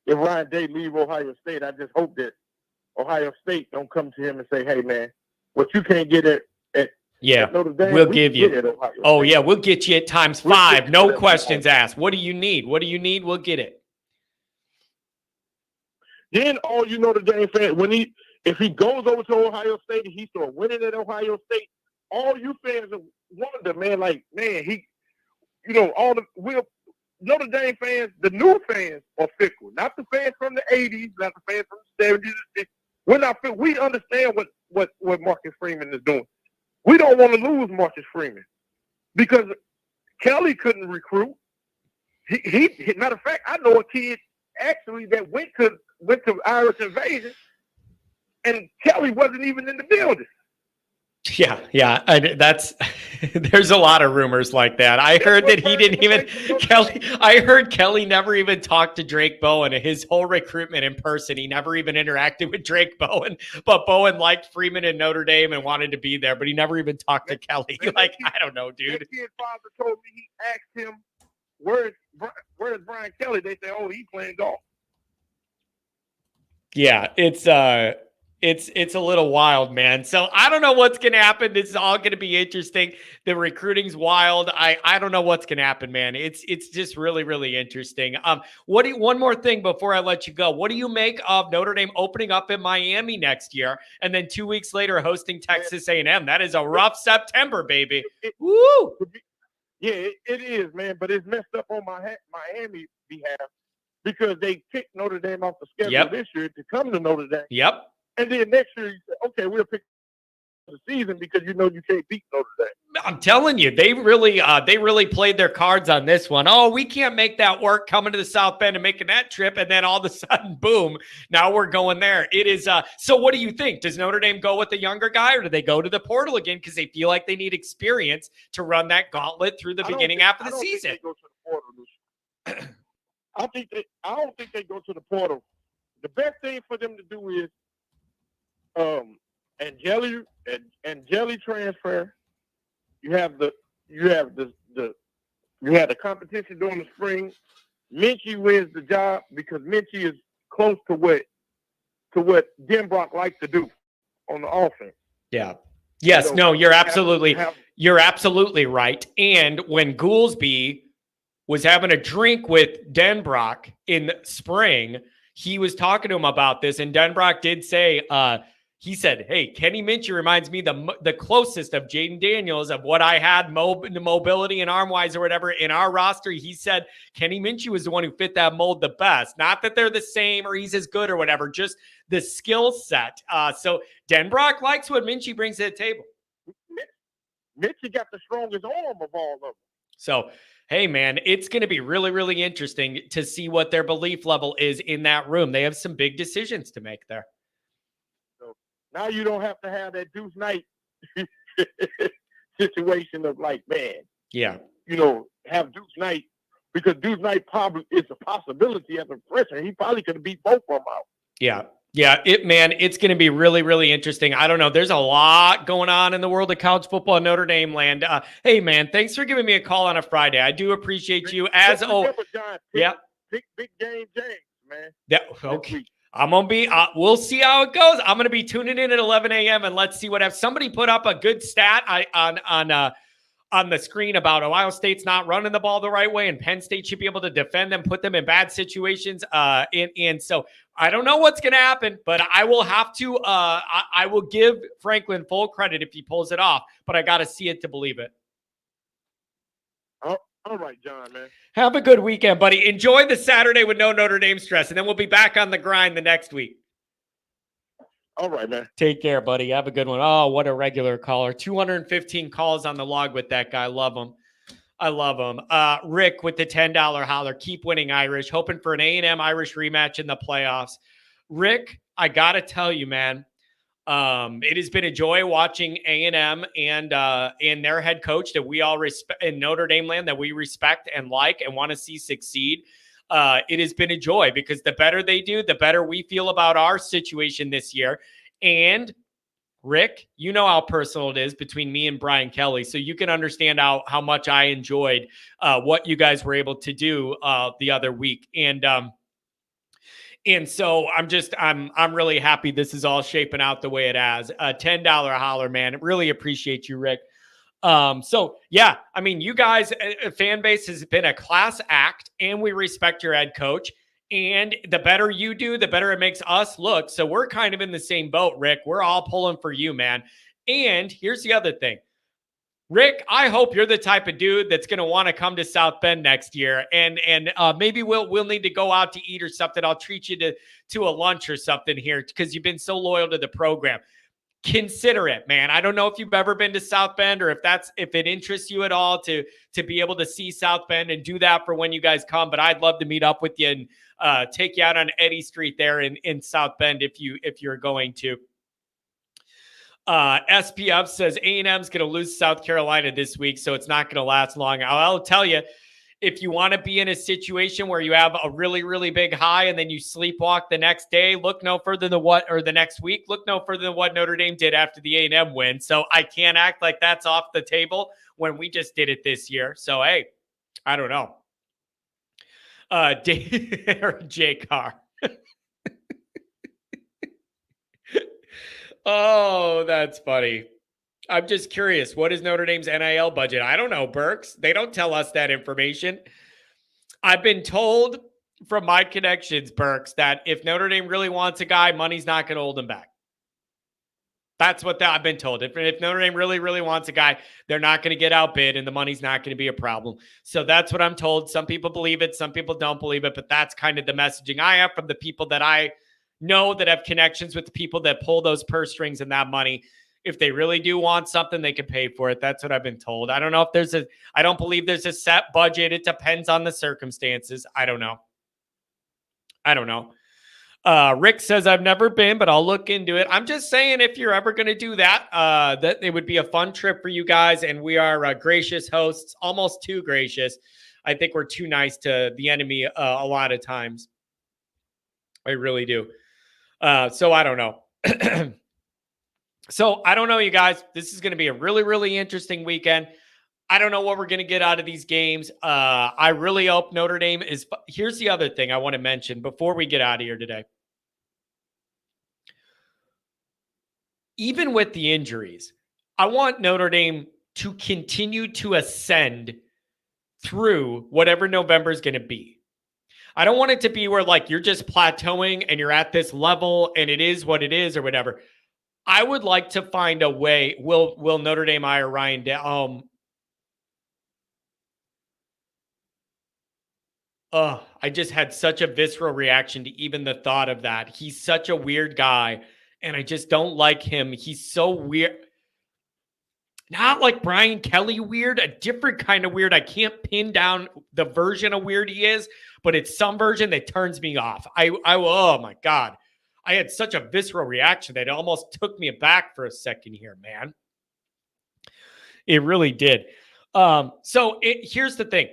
Ryan Day leave Ohio State, I just hope that Ohio State don't come to him and say, "Hey, man, what you can't get at Notre Dame, we'll give you." Oh yeah, we'll get you at times 5. No questions asked. What do you need? What do you need? We'll get it. Then all you Notre Dame fans, if he goes over to Ohio State and he starts winning at Ohio State, all you fans wonder, man, like, man, Notre Dame fans, the new fans are fickle. Not the fans from the 80s, not the fans from the 70s. We're not fickle. We understand what Marcus Freeman is doing. We don't want to lose Marcus Freeman because Kelly couldn't recruit. He matter of fact, I know a kid actually that went to Irish Invasion, and Kelly wasn't even in the building. Yeah. That's there's a lot of rumors like that. I heard that he didn't even Kelly. I heard Kelly never even talked to Drake Bowen. His whole recruitment in person, he never even interacted with Drake Bowen. But Bowen liked Freeman and Notre Dame and wanted to be there, but he never even talked to Kelly. Like, I don't know, dude. That kid's father told me he asked him, "Where's Brian Kelly?" They say, "Oh, he's playing golf." Yeah, it's a little wild, man. So I don't know what's going to happen. This is all going to be interesting. The recruiting's wild. I don't know what's going to happen, man. It's just really, really interesting. One more thing before I let you go. What do you make of Notre Dame opening up in Miami next year and then 2 weeks later hosting Texas A&M? That is a rough September, baby. Woo! Yeah, it is, man. But it's messed up on Miami behalf because they kicked Notre Dame off the schedule this year to come to Notre Dame. Yep. And then next year, you say, okay, we'll pick the season because you know you can't beat Notre Dame. I'm telling you, they really played their cards on this one. Oh, we can't make that work coming to the South Bend and making that trip. And then all of a sudden, boom, now we're going there. It is. So what do you think? Does Notre Dame go with the younger guy or do they go to the portal again because they feel like they need experience to run that gauntlet through the beginning half of the season? Think they go to the portal. I don't think they go to the portal. The best thing for them to do is Angeli transfer. You had the competition during the spring. Minchie wins the job because Minchie is close to what Denbrock likes to do on the offense. Yeah. Yes. No, you're absolutely right. And when Goolsby was having a drink with Denbrock in spring, he was talking to him about this, and Denbrock did say, he said, "Hey, Kenny Minchie reminds me the closest of Jaden Daniels of what I had mobility and arm wise or whatever in our roster." He said Kenny Minchie was the one who fit that mold the best. Not that they're the same or he's as good or whatever, just the skill set. So Denbrock likes what Minchie brings to the table. Minchie got the strongest arm of all of them. So, hey, man, it's going to be really, really interesting to see what their belief level is in that room. They have some big decisions to make there. Now you don't have to have that Deuce Knight situation of like, man, have Deuce Knight because Deuce Knight probably is a possibility as a freshman. He probably could have beat both of them out. Yeah. Yeah, it's going to be really, really interesting. I don't know. There's a lot going on in the world of college football in Notre Dame land. Hey, man, thanks for giving me a call on a Friday. I do appreciate you. Big game, James, man. Yeah, okay. I'm going to be, we'll see how it goes. I'm going to be tuning in at 11 a.m. and let's see what happens. Somebody put up a good stat on the screen about Ohio State's not running the ball the right way and Penn State should be able to defend them, put them in bad situations. And so I don't know what's going to happen, but I will have to, I will give Franklin full credit if he pulls it off, but I got to see it to believe it. All right, John, man. Have a good weekend, buddy. Enjoy the Saturday with no Notre Dame stress, and then we'll be back on the grind the next week. All right, man. Take care, buddy. Have a good one. Oh, what a regular caller. 215 calls on the log with that guy. Love him. I love him. Rick with the $10 holler. Keep winning, Irish. Hoping for an A&M Irish rematch in the playoffs. Rick, I got to tell you, man, it has been a joy watching A&M and their head coach that we all respect in Notre Dame land that we respect and like and want to see succeed. It has been a joy because the better they do, the better we feel about our situation this year. And Rick, you know how personal it is between me and Brian Kelly. So you can understand how much I enjoyed what you guys were able to do the other week. And so I'm really happy this is all shaping out the way it has. $10 holler, man. Really appreciate you, Rick. So yeah, I mean, you guys, fan base has been a class act and we respect your head coach. And the better you do, the better it makes us look. So we're kind of in the same boat, Rick. We're all pulling for you, man. And here's the other thing. Rick, I hope you're the type of dude that's going to want to come to South Bend next year, and maybe we'll need to go out to eat or something. I'll treat you to a lunch or something here because you've been so loyal to the program. Consider it, man. I don't know if you've ever been to South Bend or if it interests you at all to be able to see South Bend and do that for when you guys come. But I'd love to meet up with you and take you out on Eddy Street there in South Bend if you're going to. SPF says A&M's going to lose South Carolina this week, so it's not going to last long. I'll tell you, if you want to be in a situation where you have a really, really big high and then you sleepwalk the next day, look no further than the next week, look no further than what Notre Dame did after the A&M win. So I can't act like that's off the table when we just did it this year. So, hey, I don't know. J Carr. Oh, that's funny. I'm just curious. What is Notre Dame's NIL budget? I don't know, Burks. They don't tell us that information. I've been told from my connections, Burks, that if Notre Dame really wants a guy, money's not going to hold him back. That's what I've been told. If Notre Dame really, really wants a guy, they're not going to get outbid and the money's not going to be a problem. So that's what I'm told. Some people believe it. Some people don't believe it, but that's kind of the messaging I have from the people that I know that have connections with the people that pull those purse strings and that money. If they really do want something, they can pay for it. That's what I've been told. I don't know if I don't believe there's a set budget. It depends on the circumstances. I don't know. Rick says, I've never been, but I'll look into it. I'm just saying, if you're ever going to do that, that it would be a fun trip for you guys. And we are gracious hosts, almost too gracious. I think we're too nice to the enemy a lot of times. I really do. So I don't know. So I don't know, you guys. This is going to be a really, really interesting weekend. I don't know what we're going to get out of these games. I really hope Notre Dame is. Here's the other thing I want to mention before we get out of here today. Even with the injuries, I want Notre Dame to continue to ascend through whatever November is going to be. I don't want it to be where like you're just plateauing and you're at this level and it is what it is or whatever. I would like to find a way. Will Notre Dame hire Ryan down? I just had such a visceral reaction to even the thought of that. He's such a weird guy, and I just don't like him. He's so weird. Not like Brian Kelly weird, a different kind of weird. I can't pin down the version of weird he is, but it's some version that turns me off. Oh my God. I had such a visceral reaction that it almost took me aback for a second here, man. It really did. Here's the thing.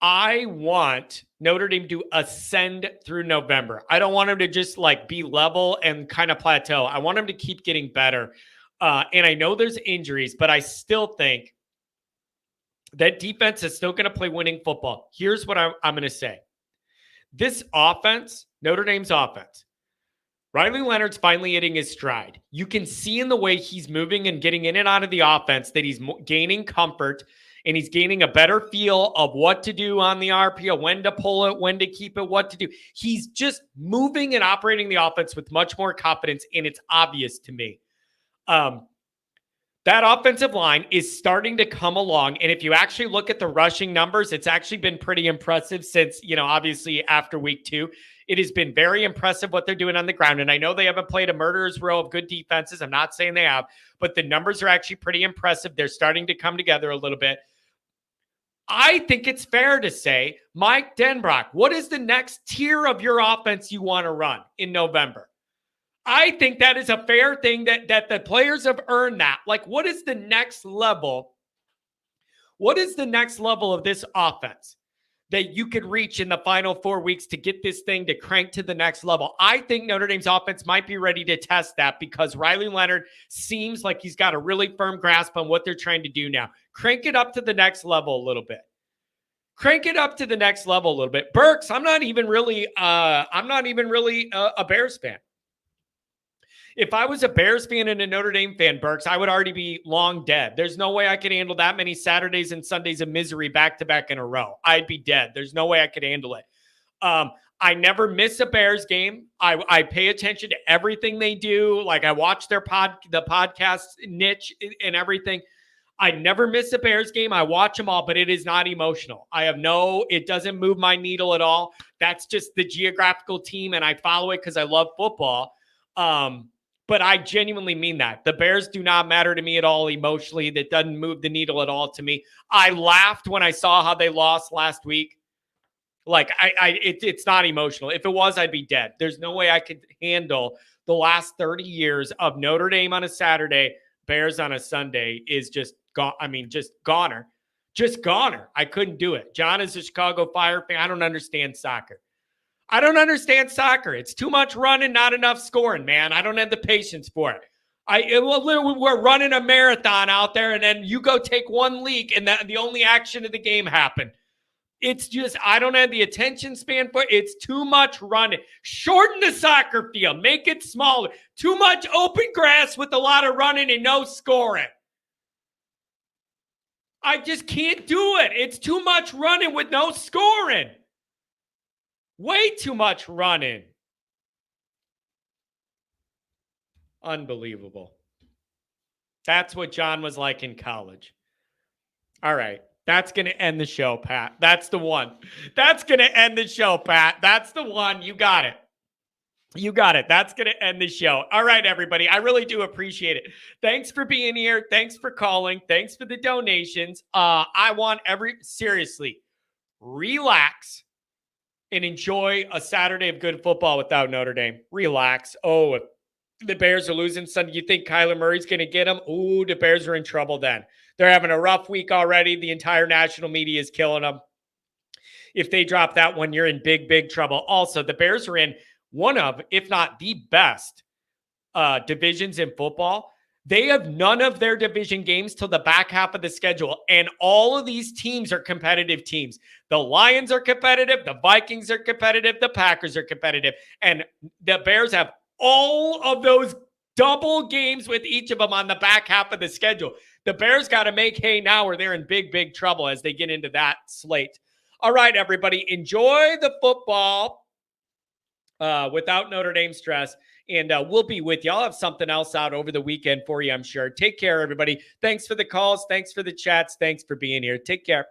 I want Notre Dame to ascend through November. I don't want him to just like be level and kind of plateau. I want him to keep getting better. And I know there's injuries, but I still think that defense is still going to play winning football. Here's what I'm going to say. This offense, Notre Dame's offense, Riley Leonard's finally hitting his stride. You can see in the way he's moving and getting in and out of the offense that he's gaining comfort and he's gaining a better feel of what to do on the RPO, when to pull it, when to keep it, what to do. He's just moving and operating the offense with much more confidence, and it's obvious to me. That offensive line is starting to come along. And if you actually look at the rushing numbers, it's actually been pretty impressive since, obviously after week 2, it has been very impressive what they're doing on the ground. And I know they haven't played a murderer's row of good defenses. I'm not saying they have, but the numbers are actually pretty impressive. They're starting to come together a little bit. I think it's fair to say, Mike Denbrock, what is the next tier of your offense you want to run in November? I think that is a fair thing that the players have earned that. Like, what is the next level? What is the next level of this offense that you could reach in the final 4 weeks to get this thing to crank to the next level? I think Notre Dame's offense might be ready to test that because Riley Leonard seems like he's got a really firm grasp on what they're trying to do now. Crank it up to the next level a little bit. Burks, I'm not even really a Bears fan. If I was a Bears fan and a Notre Dame fan, Burks, I would already be long dead. There's no way I could handle that many Saturdays and Sundays of misery back-to-back in a row. I'd be dead. There's no way I could handle it. I never miss a Bears game. I pay attention to everything they do. Like I watch the podcast niche and everything. I never miss a Bears game. I watch them all, but it is not emotional. It doesn't move my needle at all. That's just the geographical team, and I follow it because I love football. But I genuinely mean that. The Bears do not matter to me at all emotionally. That doesn't move the needle at all to me. I laughed when I saw how they lost last week. Like, it's not emotional. If it was, I'd be dead. There's no way I could handle the last 30 years of Notre Dame on a Saturday, Bears on a Sunday is just gone. I mean, just goner. Just goner. I couldn't do it. John is a Chicago Fire fan. I don't understand soccer. It's too much running, not enough scoring, man. I don't have the patience for it. We're running a marathon out there, and then you go take one leak, and the only action of the game happened. It's just, I don't have the attention span for it. It's too much running. Shorten the soccer field. Make it smaller. Too much open grass with a lot of running and no scoring. I just can't do it. It's too much running with no scoring. Way too much running. Unbelievable. That's what John was like in college. All right. That's going to end the show, Pat. That's the one. That's going to end the show, Pat. That's the one. You got it. You got it. That's going to end the show. All right, everybody. I really do appreciate it. Thanks for being here. Thanks for calling. Thanks for the donations. I want seriously, relax and enjoy a Saturday of good football without Notre Dame. Relax. Oh, if the Bears are losing Sunday, you think Kyler Murray's going to get them? Ooh, the Bears are in trouble then. They're having a rough week already. The entire national media is killing them. If they drop that one, you're in big, big trouble. Also, the Bears are in one of, if not the best divisions in football. They have none of their division games till the back half of the schedule. And all of these teams are competitive teams. The Lions are competitive. The Vikings are competitive. The Packers are competitive. And the Bears have all of those double games with each of them on the back half of the schedule. The Bears got to make hay now or they're in big, big trouble as they get into that slate. All right, everybody, enjoy the football without Notre Dame stress, and we'll be with you. I'll have something else out over the weekend for you, I'm sure. Take care, everybody. Thanks for the calls. Thanks for the chats. Thanks for being here. Take care.